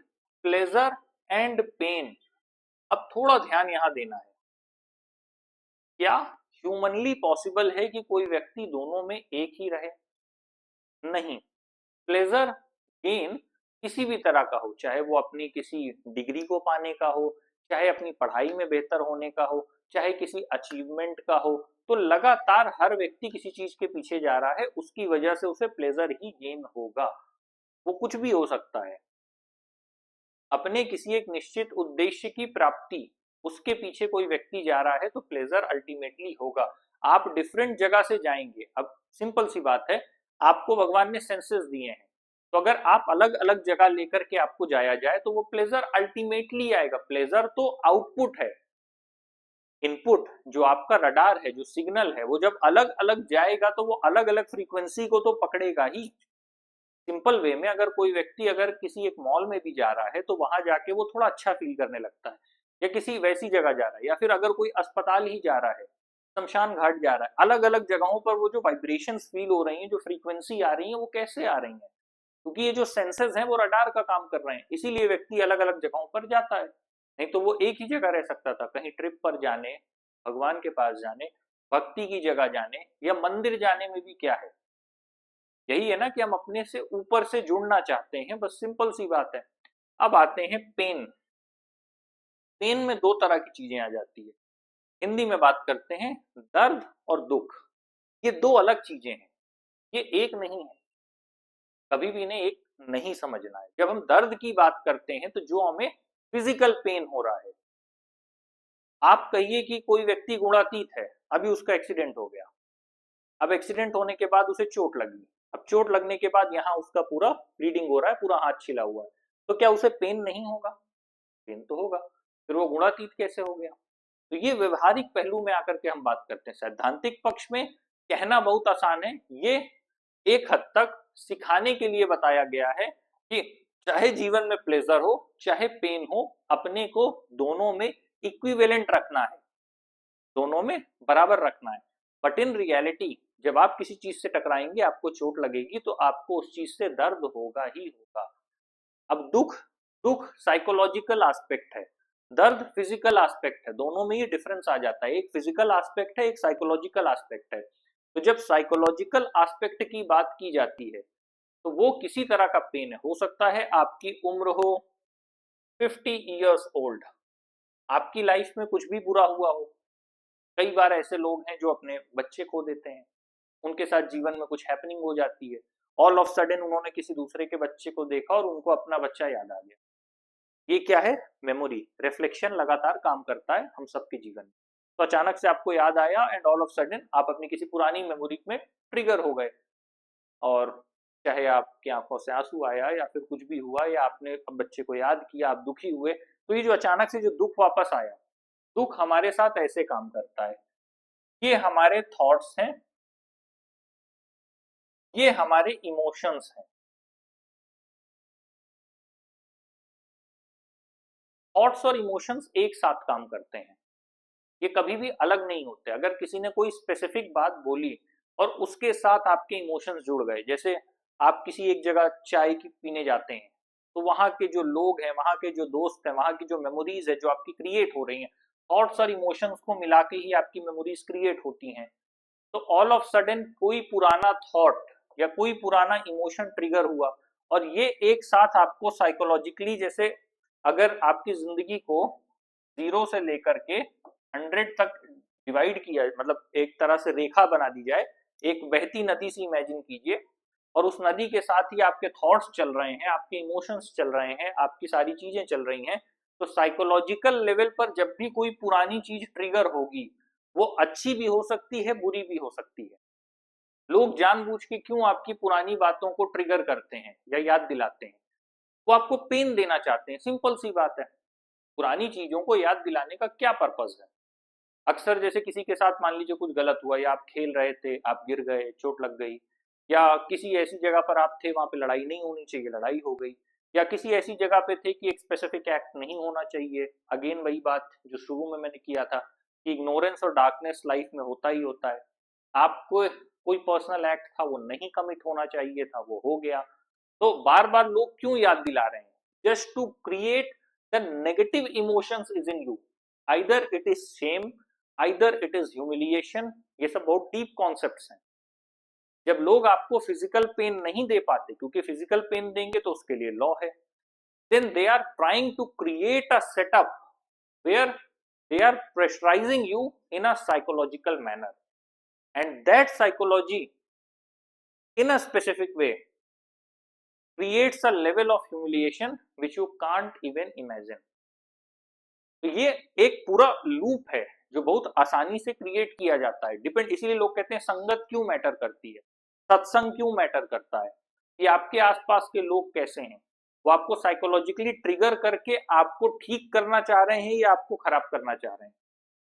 pleasure and pain. अब थोड़ा ध्यान यहां देना है, क्या ह्यूमनली पॉसिबल है कि कोई व्यक्ति दोनों में एक ही रहे? नहीं। प्लेजर गेन किसी भी तरह का हो, चाहे वो अपनी किसी डिग्री को पाने का हो, चाहे अपनी पढ़ाई में बेहतर होने का हो, चाहे किसी अचीवमेंट का हो, तो लगातार हर व्यक्ति किसी चीज के पीछे जा रहा है, उसकी वजह से उसे प्लेजर ही गेन होगा। वो कुछ भी हो सकता है, अपने किसी एक निश्चित उद्देश्य की प्राप्ति, उसके पीछे कोई व्यक्ति जा रहा है तो प्लेजर अल्टीमेटली होगा। आप डिफरेंट जगह से जाएंगे, अब सिंपल सी बात है, आपको भगवान ने सेंसेस दिए हैं, तो अगर आप अलग अलग जगह लेकर के आपको जाया जाए तो वो प्लेजर अल्टीमेटली आएगा। प्लेजर तो आउटपुट है, इनपुट जो आपका रडार है, जो सिग्नल है, वो जब अलग अलग जाएगा तो वो अलग अलग फ्रीक्वेंसी को तो पकड़ेगा ही। सिंपल वे में अगर कोई व्यक्ति अगर किसी एक मॉल में भी जा रहा है तो वहां जाके वो थोड़ा अच्छा फील करने लगता है, या किसी वैसी जगह जा रहा है, या फिर अगर कोई अस्पताल ही जा रहा है, शमशान घाट जा रहा है, अलग अलग जगहों पर वो जो वाइब्रेशंस फील हो रही हैं, जो फ्रीक्वेंसी आ रही है, वो कैसे आ रही है? क्योंकि ये जो सेंसेस हैं वो रडार का काम कर रहे हैं, इसीलिए व्यक्ति अलग अलग जगहों पर जाता है। नहीं तो वो एक ही जगह रह सकता था, कहीं ट्रिप पर जाने, भगवान के पास जाने, भक्ति की जगह जाने, या मंदिर जाने में भी क्या है, यही है ना कि हम अपने से ऊपर से जुड़ना चाहते हैं, बस सिंपल सी बात है। अब आते हैं पेन। पेन में दो तरह की चीजें आ जाती है, हिंदी में बात करते हैं दर्द और दुख। ये दो अलग चीजें हैं, ये एक नहीं है, कभी भी इन्हें एक नहीं समझना है। जब हम दर्द की बात करते हैं तो जो हमें फिजिकल पेन हो रहा है, आप कहिए कि कोई व्यक्ति गुणातीत है, अभी उसका एक्सीडेंट हो गया, अब एक्सीडेंट होने के बाद उसे चोट लगी, अब चोट लगने के बाद यहाँ उसका पूरा ब्लीडिंग हो रहा है, पूरा हाथ छिला हुआ है, तो क्या उसे पेन नहीं होगा? पेन तो होगा, फिर वो गुणातीत कैसे हो गया? तो ये व्यवहारिक पहलू में आकर के हम बात करते हैं। सैद्धांतिक पक्ष में कहना बहुत आसान है, ये एक हद तक सिखाने के लिए बताया गया है कि चाहे जीवन में प्लेजर हो चाहे पेन हो, अपने को दोनों में इक्विवेलेंट रखना है, दोनों में बराबर रखना है। बट इन रियलिटी जब आप किसी चीज से टकराएंगे, आपको चोट लगेगी, तो आपको उस चीज से दर्द होगा ही होगा। अब दुख, दुख साइकोलॉजिकल एस्पेक्ट है, दर्द फिजिकल एस्पेक्ट है, दोनों में ये डिफरेंस आ जाता है, एक फिजिकल एस्पेक्ट है, एक साइकोलॉजिकल एस्पेक्ट है। तो जब साइकोलॉजिकल एस्पेक्ट की बात की जाती है तो वो किसी तरह का पेन है, हो सकता है आपकी उम्र हो 50 ईयर्स ओल्ड, आपकी लाइफ में कुछ भी बुरा हुआ हो। कई बार ऐसे लोग हैं जो अपने बच्चे खो देते हैं, उनके साथ जीवन में कुछ हैपनिंग हो जाती है, ऑल ऑफ सडन उन्होंने किसी दूसरे के बच्चे को देखा और उनको अपना बच्चा याद आ गया। ये क्या है? मेमोरी, रिफ्लेक्शन लगातार काम करता है हम सबके जीवन में। तो अचानक से आपको याद आया एंड ऑल ऑफ सडन आप अपनी किसी पुरानी मेमोरी में ट्रिगर हो गए, और चाहे आपकी आंखों से आंसू आया या फिर कुछ भी हुआ, या आपने बच्चे को याद किया, आप दुखी हुए, तो ये जो अचानक से जो दुख वापस आया, दुख हमारे साथ ऐसे काम करता है, ये हमारे थॉट्स हैं, ये हमारे इमोशंस हैं। थॉट्स और इमोशंस एक साथ काम करते हैं, ये कभी भी अलग नहीं होते। अगर किसी ने कोई स्पेसिफिक बात बोली और उसके साथ आपके इमोशंस जुड़ गए, जैसे आप किसी एक जगह चाय की पीने जाते हैं, तो वहां के जो लोग हैं, वहां के जो दोस्त हैं, वहां की जो मेमोरीज है जो आपकी क्रिएट हो रही हैं, थॉट्स और इमोशंस को मिला के ही आपकी मेमोरीज क्रिएट होती हैं। तो ऑल ऑफ सडन कोई पुराना थॉट या कोई पुराना इमोशन ट्रिगर हुआ, और ये एक साथ आपको साइकोलॉजिकली, जैसे अगर आपकी जिंदगी को 0 से लेकर के 100 तक डिवाइड किया, मतलब एक तरह से रेखा बना दी जाए, एक बहती नदी से इमेजिन कीजिए, और उस नदी के साथ ही आपके थॉट्स चल रहे हैं, आपके इमोशंस चल रहे हैं, आपकी सारी चीजें चल रही हैं। तो साइकोलॉजिकल लेवल पर जब भी कोई पुरानी चीज ट्रिगर होगी, वो अच्छी भी हो सकती है, बुरी भी हो सकती है। लोग जानबूझ के क्यों आपकी पुरानी बातों को ट्रिगर करते हैं या याद दिलाते हैं? वो आपको पेन देना चाहते हैं, सिंपल सी बात है। पुरानी चीजों को याद दिलाने का क्या पर्पस है? अक्सर जैसे किसी के साथ मान लीजिए कुछ गलत हुआ, या आप खेल रहे थे, आप गिर गए, चोट लग गई, या किसी ऐसी जगह पर आप थे वहां पे लड़ाई नहीं होनी चाहिए, लड़ाई हो गई, या किसी ऐसी जगह पे थे कि एक स्पेसिफिक एक्ट नहीं होना चाहिए। अगेन वही बात जो शुरू में मैंने किया था कि इग्नोरेंस और डार्कनेस लाइफ में होता ही होता है। आपको कोई पर्सनल एक्ट था वो नहीं कमिट होना चाहिए था, वो हो गया। तो बार बार लोग क्यों याद दिला रहे हैं? Just to create the negative emotions is in you, either it is shame, either it is humiliation. ये सब बहुत डीप कॉन्सेप्ट्स हैं। जब लोग आपको फिजिकल पेन नहीं दे पाते, क्योंकि फिजिकल पेन देंगे तो उसके लिए लॉ है, then they are trying to create a setup where they are pressurizing you in a psychological manner, and that psychology in a specific way creates a level of humiliation which you can't even imagine. तो ये एक पूरा loop है जो बहुत आसानी से create किया जाता है। डिपेंड, इसीलिए लोग कहते हैं संगत क्यों मैटर करती है, सत्संग क्यों मैटर करता है, कि आपके आसपास के लोग कैसे हैं, वो आपको साइकोलॉजिकली ट्रिगर करके आपको ठीक करना चाह रहे हैं या आपको खराब करना चाह रहे हैं।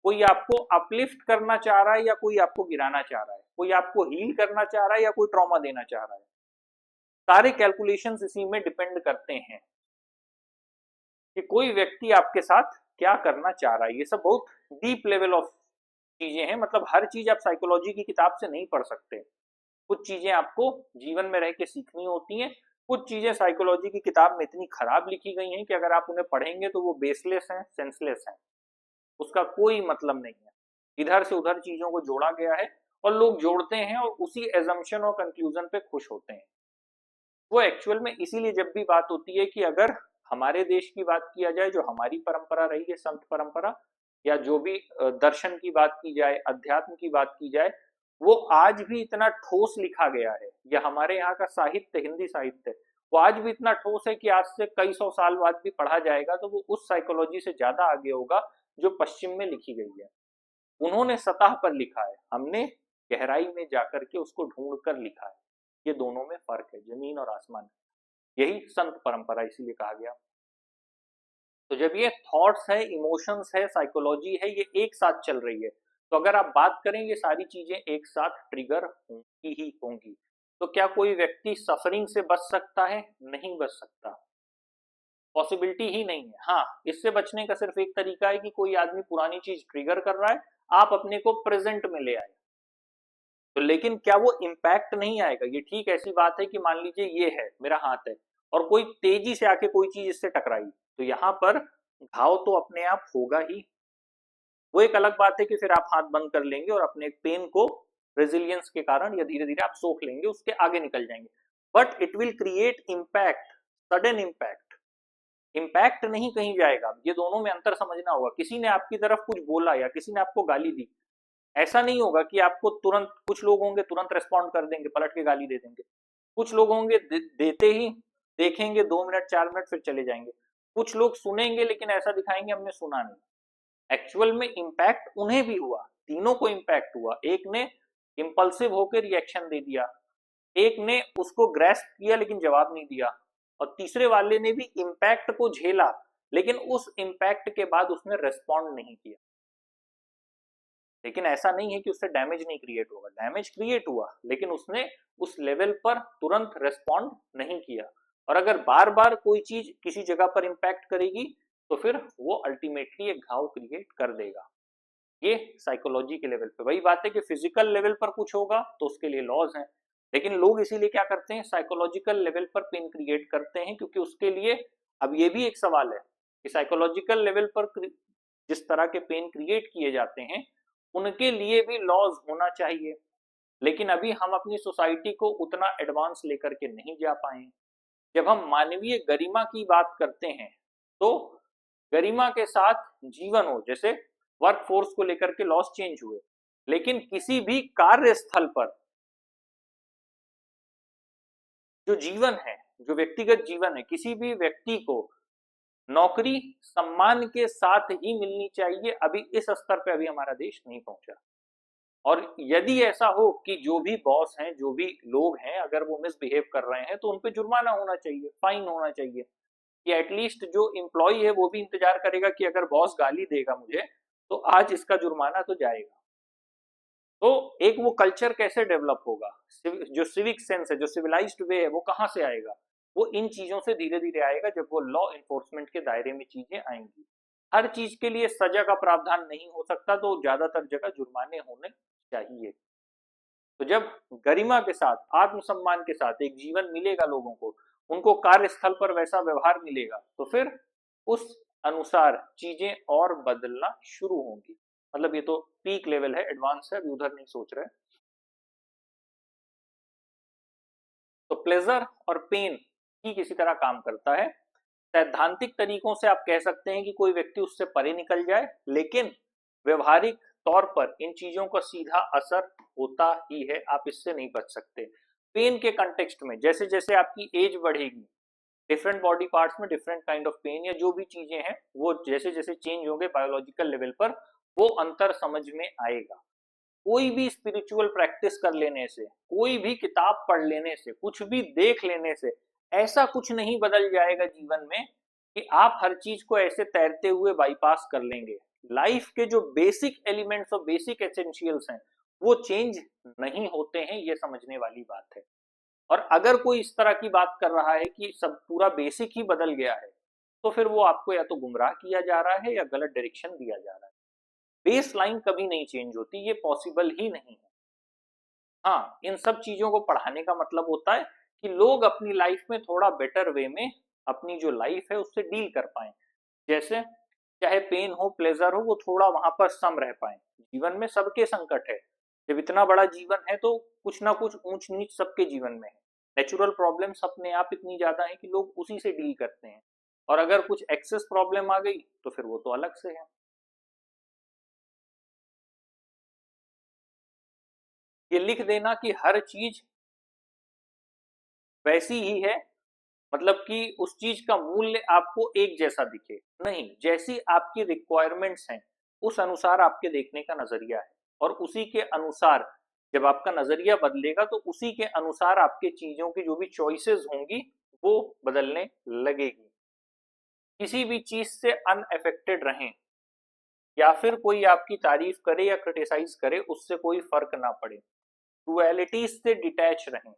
कोई आपको अपलिफ्ट करना चाह रहा है या कोई आपको गिराना चाह रहा है, कोई आपको हील करना चाह रहा है या कोई ट्रॉमा देना चाह रहा है। सारे कैलकुलेशंस इसी में डिपेंड करते हैं कि कोई व्यक्ति आपके साथ क्या करना चाह रहा है। ये सब बहुत डीप लेवल ऑफ चीजें हैं, मतलब हर चीज आप साइकोलॉजी की किताब से नहीं पढ़ सकते। कुछ चीजें आपको जीवन में रह के सीखनी होती हैं, कुछ चीजें साइकोलॉजी की किताब में इतनी खराब लिखी गई हैं कि अगर आप उन्हें पढ़ेंगे तो वो बेसलेस हैं, सेंसलेस हैं, उसका कोई मतलब नहीं है। इधर से उधर चीजों को जोड़ा गया है और लोग जोड़ते हैं और उसी एजम्पशन और कंक्लूजन पे खुश होते हैं। वो एक्चुअल में इसीलिए जब भी बात होती है कि अगर हमारे देश की बात किया जाए, जो हमारी परंपरा रही है, संत परंपरा, या जो भी दर्शन की बात की जाए, अध्यात्म की बात की जाए, वो आज भी इतना ठोस लिखा गया है, या हमारे यहाँ का साहित्य, हिंदी साहित्य, वो आज भी इतना ठोस है कि आज से कई सौ साल बाद भी पढ़ा जाएगा तो वो उस साइकोलॉजी से ज्यादा आगे होगा जो पश्चिम में लिखी गई है। उन्होंने सतह पर लिखा है, हमने गहराई में जाकर के उसको ढूंढ कर लिखा है। ये दोनों में फर्क है, जमीन और आसमान। यही संत परंपरा इसीलिए कहा गया। तो जब ये थॉट्स है, इमोशंस है, साइकोलॉजी है, ये एक साथ चल रही है, तो अगर आप बात करें ये सारी चीजें एक साथ ट्रिगर होंगी ही होंगी। तो क्या कोई व्यक्ति सफरिंग से बच सकता है? नहीं बच सकता, पॉसिबिलिटी ही नहीं है। हाँ, इससे बचने का सिर्फ एक तरीका है कि कोई आदमी पुरानी चीज ट्रिगर कर रहा है, आप अपने को प्रेजेंट में ले आए। तो लेकिन क्या वो इम्पैक्ट नहीं आएगा? ये ठीक ऐसी बात है कि मान लीजिए ये है, मेरा हाथ है, और कोई तेजी से आके कोई चीज इससे टकराई, तो यहाँ पर घाव तो अपने आप होगा ही। वो एक अलग बात है कि फिर आप हाथ बंद कर लेंगे और अपने पेन को रेजिलियंस के कारण या धीरे धीरे आप सोख लेंगे, उसके आगे निकल जाएंगे, but it will create impact, sudden impact. Impact नहीं कहीं जाएगा। ये दोनों में अंतर समझना होगा। किसी ने आपकी तरफ कुछ बोला या किसी ने आपको गाली दी, ऐसा नहीं होगा कि आपको तुरंत, कुछ लोग होंगे तुरंत रेस्पॉन्ड कर देंगे, पलट के गाली दे देंगे, कुछ लोग होंगे देते ही देखेंगे 2 मिनट 4 मिनट फिर चले जाएंगे, कुछ लोग सुनेंगे लेकिन ऐसा दिखाएंगे हमने सुना नहीं। एक्चुअल में इम्पैक्ट उन्हें भी हुआ, तीनों को इम्पैक्ट हुआ। एक ने इंपल्सिव होकर रिएक्शन दे दिया, एक ने उसको ग्रैस्प किया लेकिन जवाब नहीं दिया, और तीसरे वाले ने भी इम्पैक्ट को झेला लेकिन उस इम्पैक्ट के बाद उसने रेस्पॉन्ड नहीं किया। लेकिन ऐसा नहीं है कि उससे डैमेज नहीं क्रिएट होगा, डैमेज क्रिएट हुआ लेकिन उसने उस लेवल पर तुरंत रेस्पॉन्ड नहीं किया। और अगर बार बार कोई चीज किसी जगह पर इंपैक्ट करेगी तो फिर वो अल्टीमेटली एक घाव क्रिएट कर देगा। ये साइकोलॉजी के लेवल पे वही बात है कि फिजिकल लेवल पर कुछ होगा तो उसके लिए लॉज हैं, लेकिन लोग इसीलिए क्या करते हैं, साइकोलॉजिकल लेवल पर पेन क्रिएट करते हैं, क्योंकि उसके लिए अब ये भी एक सवाल है कि साइकोलॉजिकल लेवल पर जिस तरह के पेन क्रिएट किए जाते हैं उनके लिए भी लॉज होना चाहिए। लेकिन अभी हम अपनी सोसाइटी को उतना एडवांस लेकर के नहीं जा पाए। जब हम मानवीय गरिमा की बात करते हैं तो गरिमा के साथ जीवन हो, जैसे वर्क फोर्स को लेकर के लॉस चेंज हुए, लेकिन किसी भी कार्य स्थल पर जो जीवन है, जो व्यक्तिगत जीवन है, किसी भी व्यक्ति को नौकरी सम्मान के साथ ही मिलनी चाहिए। अभी इस स्तर पे अभी हमारा देश नहीं पहुंचा। और यदि ऐसा हो कि जो भी बॉस हैं, जो भी लोग हैं, अगर वो मिसबिहेव कर रहे हैं तो उन पे जुर्माना होना चाहिए, फाइन होना चाहिए, कि एटलीस्ट जो एम्प्लॉय है वो भी इंतजार करेगा कि अगर बॉस गाली देगा मुझे तो आज इसका जुर्माना तो जाएगा। तो एक वो कल्चर कैसे डेवलप होगा, जो सिविक सेंस है, जो सिविलाइज्ड वे है, वो कहां से आएगा? वो इन चीजों से धीरे धीरे आएगा जब वो लॉ इन्फोर्समेंट के दायरे में चीजें आएंगी। हर चीज के लिए सजा का प्रावधान नहीं हो सकता, तो ज्यादातर जगह जुर्माने होने चाहिए। तो जब गरिमा के साथ आत्मसम्मान के साथ एक जीवन मिलेगा लोगों को, उनको कार्यस्थल पर वैसा व्यवहार मिलेगा, तो फिर उस अनुसार चीजें और बदलना शुरू होंगी। मतलब ये तो पीक लेवल है, एडवांस है, अभी उधर नहीं सोच रहे। तो प्लेजर और पेन ही किसी तरह काम करता है। सैद्धांतिक तरीकों से आप कह सकते हैं कि कोई व्यक्ति उससे परे निकल जाए, लेकिन व्यवहारिक तौर पर इन चीजों का सीधा असर होता ही है, आप इससे नहीं बच सकते। पेन के कंटेक्स्ट में जैसे जैसे आपकी एज बढ़ेगी, डिफरेंट बॉडी पार्ट्स में डिफरेंट काइंड ऑफ पेन या जो भी चीजें हैं वो जैसे जैसे चेंज होंगे बायोलॉजिकल लेवल पर, वो अंतर समझ में आएगा। कोई भी स्पिरिचुअल प्रैक्टिस कर लेने से, कोई भी किताब पढ़ लेने से, कुछ भी देख लेने से ऐसा कुछ नहीं बदल जाएगा जीवन में कि आप हर चीज को ऐसे तैरते हुए बाईपास कर लेंगे। लाइफ के जो बेसिक एलिमेंट्स और बेसिक एसेंशियल्स हैं वो चेंज नहीं होते हैं, ये समझने वाली बात है। और अगर कोई इस तरह की बात कर रहा है कि सब पूरा बेसिक ही बदल गया है, तो फिर वो आपको या तो गुमराह किया जा रहा है या गलत डायरेक्शन दिया जा रहा है। बेस लाइन कभी नहीं चेंज होती, ये पॉसिबल ही नहीं है। हाँ, इन सब चीजों को पढ़ाने का मतलब होता है कि लोग अपनी लाइफ में थोड़ा बेटर वे में अपनी जो लाइफ है उससे डील कर पाए। जैसे चाहे पेन हो प्लेजर हो, वो थोड़ा वहां पर सम रह पाए। जीवन में सबके संकट है, जब इतना बड़ा जीवन है तो कुछ ना कुछ ऊंच नीच सबके जीवन में है। नेचुरल प्रॉब्लम्स अपने आप इतनी ज्यादा है कि लोग उसी से डील करते हैं, और अगर कुछ एक्सेस प्रॉब्लम आ गई तो फिर वो तो अलग से है। ये लिख देना कि हर चीज वैसी ही है, मतलब कि उस चीज का मूल्य आपको एक जैसा दिखे, नहीं, जैसी आपकी रिक्वायरमेंट्स हैं उस अनुसार आपके देखने का नजरिया है, और उसी के अनुसार जब आपका नजरिया बदलेगा तो उसी के अनुसार आपके चीजों की जो भी चॉइसेस होंगी वो बदलने लगेगी। किसी भी चीज से अनअफेक्टेड रहें, या फिर कोई आपकी तारीफ करे या क्रिटिसाइज करे उससे कोई फर्क ना पड़े, डुअलिटीज से डिटैच रहें।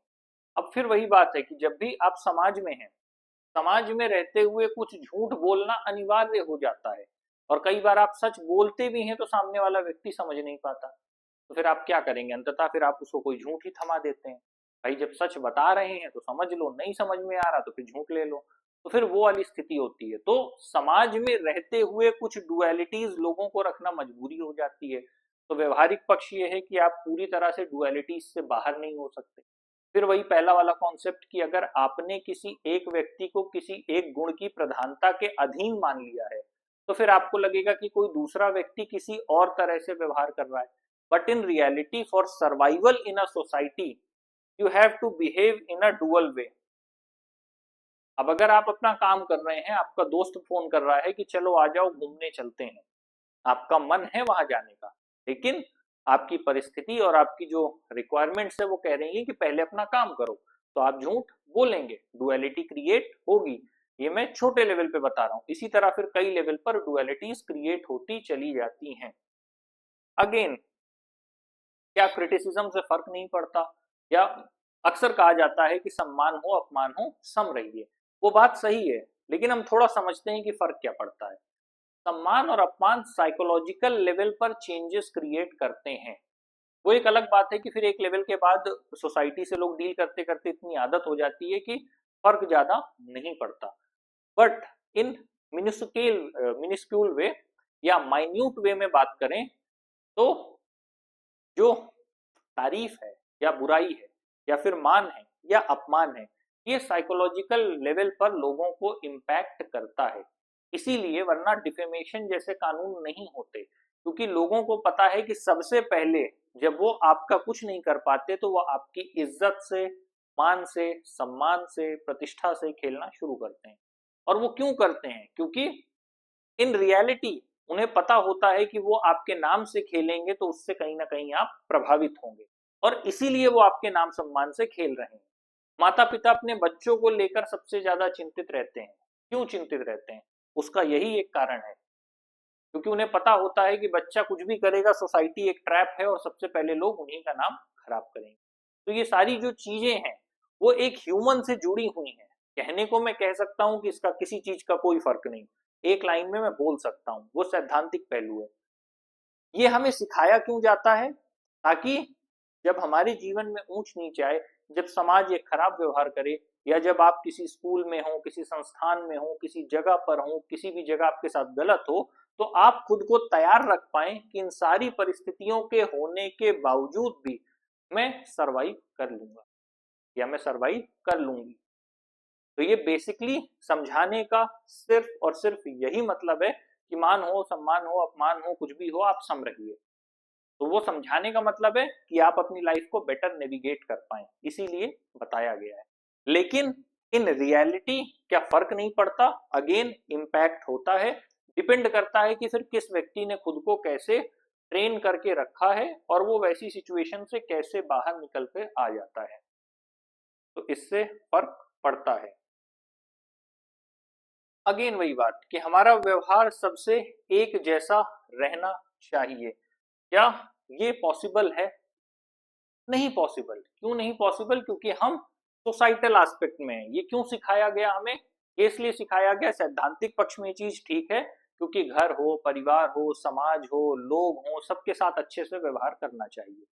अब फिर वही बात है कि जब भी आप समाज में हैं, समाज में रहते हुए कुछ झूठ बोलना अनिवार्य हो जाता है, और कई बार आप सच बोलते भी हैं तो सामने वाला व्यक्ति समझ नहीं पाता, तो फिर आप क्या करेंगे, अंततः फिर आप उसको कोई झूठ ही थमा देते हैं। भाई जब सच बता रहे हैं तो समझ लो, नहीं समझ में आ रहा तो फिर झूठ ले लो, तो फिर वो वाली स्थिति होती है। तो समाज में रहते हुए कुछ डुअलिटीज लोगों को रखना मजबूरी हो जाती है। तो व्यवहारिक पक्ष ये है कि आप पूरी तरह से डुअलिटीज से बाहर नहीं हो सकते। फिर वही पहला वाला कॉन्सेप्ट कि अगर आपने किसी एक व्यक्ति को किसी एक गुण की प्रधानता के अधीन मान लिया है, तो फिर आपको लगेगा कि कोई दूसरा व्यक्ति किसी और तरह से व्यवहार कर रहा है। But in reality for survival in a society you have to behave in a dual way. अब अगर आप अपना काम कर रहे हैं, आपका दोस्त फोन कर रहा है कि चलो आ जाओ घूमने चलते हैं, आपका मन है वहां जाने का, लेकिन आपकी परिस्थिति और आपकी जो रिक्वायरमेंट्स है वो कह रही है कि पहले अपना काम करो, तो आप झूठ बोलेंगे, डुअलिटी क्रिएट होगी। ये मैं छोटे लेवल पे बता रहा हूं, इसी तरह फिर कई लेवल पर डुअलिटीज क्रिएट होती चली जाती हैं। अगेन, क्या क्रिटिसिज्म से फर्क नहीं पड़ता, या अक्सर कहा जाता है कि सम्मान हो अपमान हो सम रहिए, वो बात सही है, लेकिन हम थोड़ा समझते हैं कि फर्क क्या पड़ता है। सम्मान और अपमान साइकोलॉजिकल लेवल पर चेंजेस क्रिएट करते हैं। वो एक अलग बात है कि फिर एक लेवल के बाद सोसाइटी से लोग डील करते करते इतनी आदत हो जाती है कि फर्क ज्यादा नहीं पड़ता। बट इन मिनिस्क्यूल वे या माइन्यूट वे में बात करें तो जो तारीफ है या बुराई है या फिर मान है या अपमान है, ये साइकोलॉजिकल लेवल पर लोगों को इम्पैक्ट करता है। इसीलिए वरना डिफेमेशन जैसे कानून नहीं होते, क्योंकि लोगों को पता है कि सबसे पहले जब वो आपका कुछ नहीं कर पाते तो वो आपकी इज्जत से, मान से, सम्मान से, प्रतिष्ठा से खेलना शुरू करते हैं। और वो क्यों करते हैं? क्योंकि इन रियलिटी उन्हें पता होता है कि वो आपके नाम से खेलेंगे तो उससे कहीं ना कहीं आप प्रभावित होंगे, और इसीलिए वो आपके नाम सम्मान से खेल रहे हैं। माता पिता अपने बच्चों को लेकर सबसे ज्यादा चिंतित रहते हैं। क्यों चिंतित रहते हैं? उसका यही एक कारण है, क्योंकि उन्हें पता होता है कि बच्चा कुछ भी करेगा, सोसाइटी एक ट्रैप है और सबसे पहले लोग उन्हीं का नाम खराब करेंगे। तो ये सारी जो चीजें हैं वो एक ह्यूमन से जुड़ी हुई हैं, कहने को मैं कह सकता हूं कि इसका किसी चीज का कोई फर्क नहीं, एक लाइन में मैं बोल सकता हूं, वो सैद्धांतिक पहलू है। ये हमें सिखाया क्यों जाता है? ताकि जब हमारे जीवन में ऊंच नीच आए, जब समाज एक खराब व्यवहार करे, या जब आप किसी स्कूल में हो, किसी संस्थान में हो, किसी जगह पर हो, किसी भी जगह आपके साथ गलत हो, तो आप खुद को तैयार रख पाए कि इन सारी परिस्थितियों के होने के बावजूद भी मैं सरवाइव कर लूंगा या मैं सरवाइव कर लूंगी। तो ये बेसिकली समझाने का सिर्फ और सिर्फ यही मतलब है कि मान हो, सम्मान हो, अपमान हो, कुछ भी हो, आप सम रहिए। तो वो समझाने का मतलब है कि आप अपनी लाइफ को बेटर नेविगेट कर पाए, इसीलिए बताया गया है। लेकिन इन रियलिटी क्या फर्क नहीं पड़ता? अगेन इम्पैक्ट होता है, डिपेंड करता है कि फिर किस व्यक्ति ने खुद को कैसे ट्रेन करके रखा है और वो वैसी सिचुएशन से कैसे बाहर निकल के आ जाता है, तो इससे फर्क पड़ता है। अगेन वही बात कि हमारा व्यवहार सबसे एक जैसा रहना चाहिए, क्या ये पॉसिबल है? नहीं पॉसिबल। क्यों नहीं पॉसिबल? क्योंकि हम सोसाइटल एस्पेक्ट में हैं। ये क्यों सिखाया गया हमें? ये इसलिए सिखाया गया, सैद्धांतिक पक्ष में ये चीज ठीक है क्योंकि घर हो, परिवार हो, समाज हो, लोग हो, सबके साथ अच्छे से व्यवहार करना चाहिए।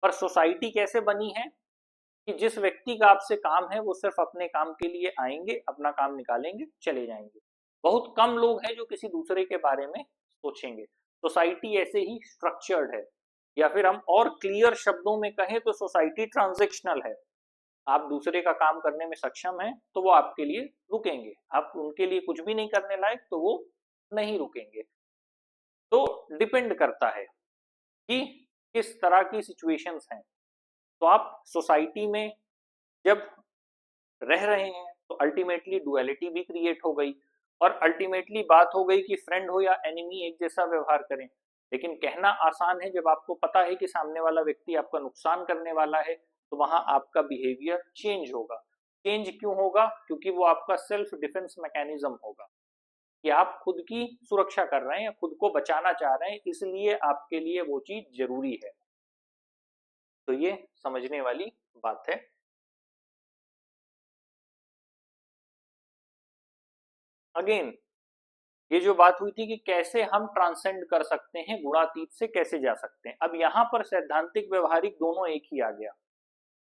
पर सोसाइटी कैसे बनी है कि जिस व्यक्ति का आपसे काम है वो सिर्फ अपने काम के लिए आएंगे, अपना काम निकालेंगे, चले जाएंगे। बहुत कम लोग हैं जो किसी दूसरे के बारे में सोचेंगे। सोसाइटी ऐसे ही स्ट्रक्चर्ड है, या फिर हम और क्लियर शब्दों में कहें तो सोसाइटी ट्रांजैक्शनल है। आप दूसरे का काम करने में सक्षम हैं तो वो आपके लिए रुकेंगे, आप उनके लिए कुछ भी नहीं करने लायक तो वो नहीं रुकेंगे। तो डिपेंड करता है कि किस तरह की सिचुएशंस हैं। तो आप सोसाइटी में जब रह रहे हैं तो अल्टीमेटली डुअलिटी भी क्रिएट हो गई, और अल्टीमेटली बात हो गई कि फ्रेंड हो या एनिमी एक जैसा व्यवहार करें। लेकिन कहना आसान है, जब आपको पता है कि सामने वाला व्यक्ति आपका नुकसान करने वाला है तो वहां आपका बिहेवियर चेंज होगा। चेंज क्यों होगा? क्योंकि वो आपका सेल्फ डिफेंस मैकेनिज्म होगा कि आप खुद की सुरक्षा कर रहे हैं, खुद को बचाना चाह रहे हैं, इसलिए आपके लिए वो चीज जरूरी है। तो ये समझने वाली बात है। अगेन ये जो बात हुई थी कि कैसे हम ट्रांसेंड कर सकते हैं, गुणातीत से कैसे जा सकते हैं, अब यहां पर सैद्धांतिक व्यवहारिक दोनों एक ही आ गया।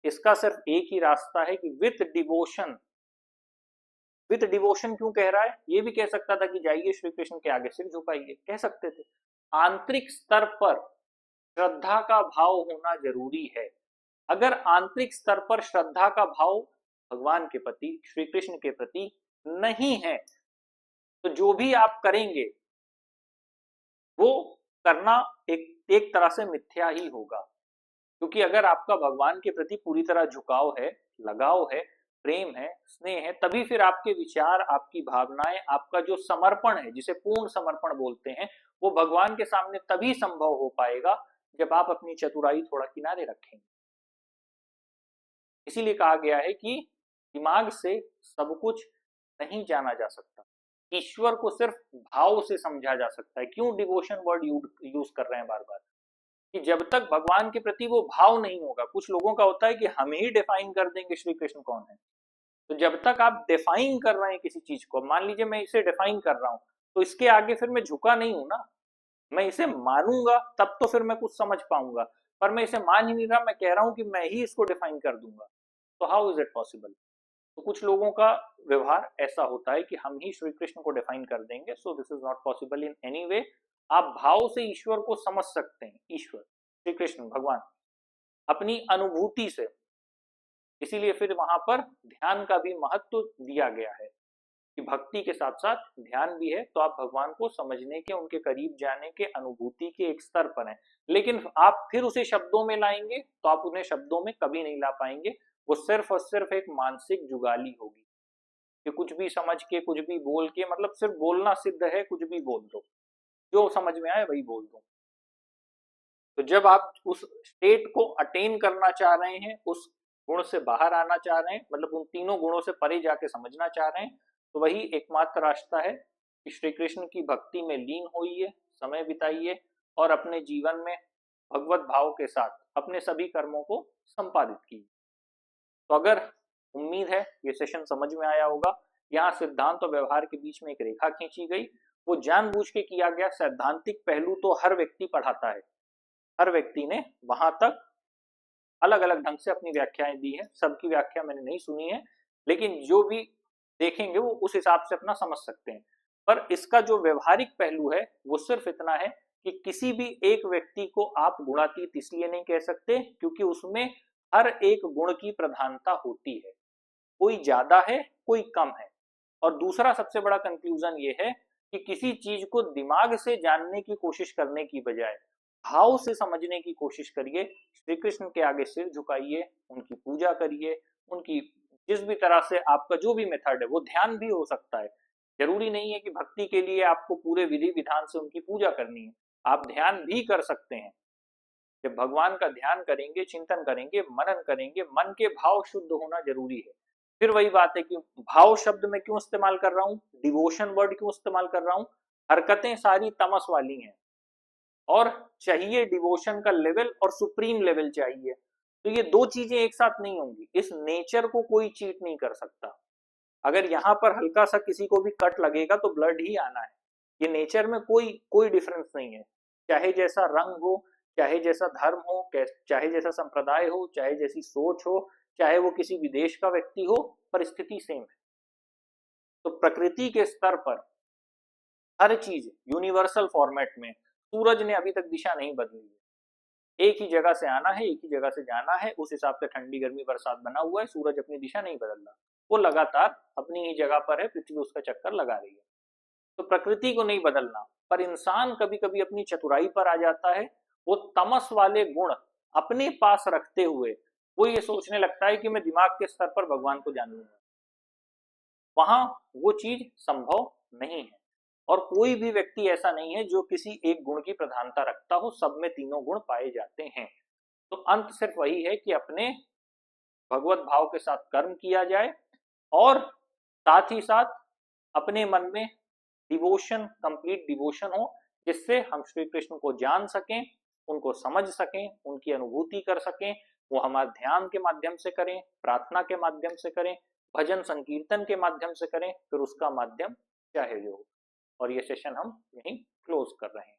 इसका सिर्फ एक ही रास्ता है कि विथ डिवोशन। विथ डिवोशन क्यों कह रहा है? ये भी कह सकता था कि जाइए श्री कृष्ण के आगे सिर झुकाइए, कह सकते थे। आंतरिक स्तर पर श्रद्धा का भाव होना जरूरी है। अगर आंतरिक स्तर पर श्रद्धा का भाव भगवान के प्रति, श्री कृष्ण के प्रति नहीं है, तो जो भी आप करेंगे वो करना एक तरह से मिथ्या ही होगा। क्योंकि अगर आपका भगवान के प्रति पूरी तरह झुकाव है, लगाव है, प्रेम है, स्नेह है, तभी फिर आपके विचार, आपकी भावनाएं, आपका जो समर्पण है, जिसे पूर्ण समर्पण बोलते हैं, वो भगवान के सामने तभी संभव हो पाएगा जब आप अपनी चतुराई थोड़ा किनारे रखेंगे। इसीलिए कहा गया है कि दिमाग से सब कुछ नहीं जाना जा सकता, ईश्वर को सिर्फ भाव से समझा जा सकता है। क्यों डिवोशन वर्ड यूज कर रहे हैं बार बार? कि जब तक भगवान के प्रति वो भाव नहीं होगा, कुछ लोगों का होता है कि हम ही डिफाइन कर देंगे श्री कृष्ण कौन है। तो जब तक आप डिफाइन कर रहे हैं किसी चीज को, मान लीजिए मैं इसे डिफाइन कर रहा हूं, तो इसके आगे फिर मैं झुका नहीं हूं ना। मैं इसे मानूंगा तब तो फिर मैं कुछ समझ पाऊंगा, पर मैं इसे मान ही नहीं रहा, मैं कह रहा हूं कि मैं ही इसको डिफाइन कर दूंगा, तो हाउ इज इट पॉसिबल? तो कुछ लोगों का व्यवहार ऐसा होता है कि हम ही श्री कृष्ण को डिफाइन कर देंगे, so this is not possible in any way. आप भाव से ईश्वर को समझ सकते हैं, ईश्वर श्री कृष्ण भगवान अपनी अनुभूति से। इसीलिए फिर वहां पर ध्यान का भी महत्व दिया गया है कि भक्ति के साथ साथ ध्यान भी है, तो आप भगवान को समझने के, उनके करीब जाने के, अनुभूति के एक स्तर पर हैं। लेकिन आप फिर उसे शब्दों में लाएंगे तो आप उन्हें शब्दों में कभी नहीं ला पाएंगे। वो सिर्फ और सिर्फ एक मानसिक जुगाली होगी कि कुछ भी समझ के, कुछ भी बोल के, मतलब सिर्फ बोलना सिद्ध है, कुछ भी बोल दो, जो समझ में आए वही बोल दो। तो जब आप उस स्टेट को अटेन करना चाह रहे हैं, उस गुण से बाहर आना चाह रहे हैं, मतलब उन तीनों गुणों से परे जाके समझना चाह रहे हैं, तो वही एकमात्र रास्ता है कि श्री कृष्ण की भक्ति में लीन होइए, समय बिताइए और अपने जीवन में भगवत भाव के साथ अपने सभी कर्मों को संपादित कीजिए। तो अगर उम्मीद है ये सेशन समझ में आया होगा। यहाँ सिद्धांत और व्यवहार के बीच में एक रेखा खींची गई, वो जानबूझ के किया गया। सैद्धांतिक पहलू तो हर व्यक्ति पढ़ाता है, हर व्यक्ति ने वहां तक अलग अलग ढंग से अपनी व्याख्याएं दी है, सबकी व्याख्या मैंने नहीं सुनी है, लेकिन जो भी देखेंगे वो उस हिसाब से अपना समझ सकते हैं। पर इसका जो व्यवहारिक पहलू है वो सिर्फ इतना है कि किसी भी एक व्यक्ति को आप गुणातीत इसलिए नहीं कह सकते क्योंकि उसमें हर एक गुण की प्रधानता होती है, कोई ज्यादा है कोई कम है। और दूसरा सबसे बड़ा कंक्लूजन ये है कि किसी चीज को दिमाग से जानने की कोशिश करने की बजाय भाव से समझने की कोशिश करिए। श्री कृष्ण के आगे सिर झुकाइए, उनकी पूजा करिए, उनकी जिस भी तरह से आपका जो भी मेथड है, वो ध्यान भी हो सकता है, जरूरी नहीं है कि भक्ति के लिए आपको पूरे विधि विधान से उनकी पूजा करनी है, आप ध्यान भी कर सकते हैं। जब भगवान का ध्यान करेंगे, चिंतन करेंगे, मनन करेंगे, मन के भाव शुद्ध होना जरूरी है। फिर वही बात है कि भाव शब्द में क्यों इस्तेमाल कर रहा हूं, डिवोशन वर्ड क्यों इस्तेमाल कर रहा हूं, हरकतें सारी तमस वाली हैं और चाहिए डिवोशन का लेवल और सुप्रीम लेवल चाहिए, तो ये दो चीजें एक साथ नहीं होंगी। इस नेचर को कोई चीट नहीं कर सकता। अगर यहाँ पर हल्का सा किसी को भी कट लगेगा तो ब्लड ही आना है, ये नेचर में कोई कोई डिफरेंस नहीं है। चाहे जैसा रंग हो, चाहे जैसा धर्म हो, चाहे जैसा संप्रदाय हो, चाहे जैसी सोच हो, चाहे वो किसी विदेश का व्यक्ति हो, परिस्थिति सेम है। तो प्रकृति के स्तर पर हर चीज यूनिवर्सल फॉर्मेट में, सूरज ने अभी तक दिशा नहीं बदली है, एक ही जगह से आना है, एक ही जगह से जाना है, उस हिसाब से ठंडी गर्मी बरसात बना हुआ है, सूरज अपनी दिशा नहीं बदल रहा, वो लगातार अपनी ही जगह पर है, पृथ्वी उसका चक्कर लगा रही है। तो प्रकृति को नहीं बदलना, पर इंसान कभी कभी अपनी चतुराई पर आ जाता है, वो तमस वाले गुण अपने पास रखते हुए वो ये सोचने लगता है कि मैं दिमाग के स्तर पर भगवान को जान लूंगा, वहां वो चीज संभव नहीं है। और कोई भी व्यक्ति ऐसा नहीं है जो किसी एक गुण की प्रधानता रखता हो, सब में तीनों गुण पाए जाते हैं। तो अंत सिर्फ वही है कि अपने भगवत भाव के साथ कर्म किया जाए और साथ ही साथ अपने मन में डिवोशन, कंप्लीट डिवोशन हो, जिससे हम श्री कृष्ण को जान सकें, उनको समझ सकें, उनकी अनुभूति कर सकें। वो हमारे ध्यान के माध्यम से करें, प्रार्थना के माध्यम से करें, भजन संकीर्तन के माध्यम से करें, फिर उसका माध्यम चाहे जो हो। और ये सेशन हम यहीं क्लोज कर रहे हैं।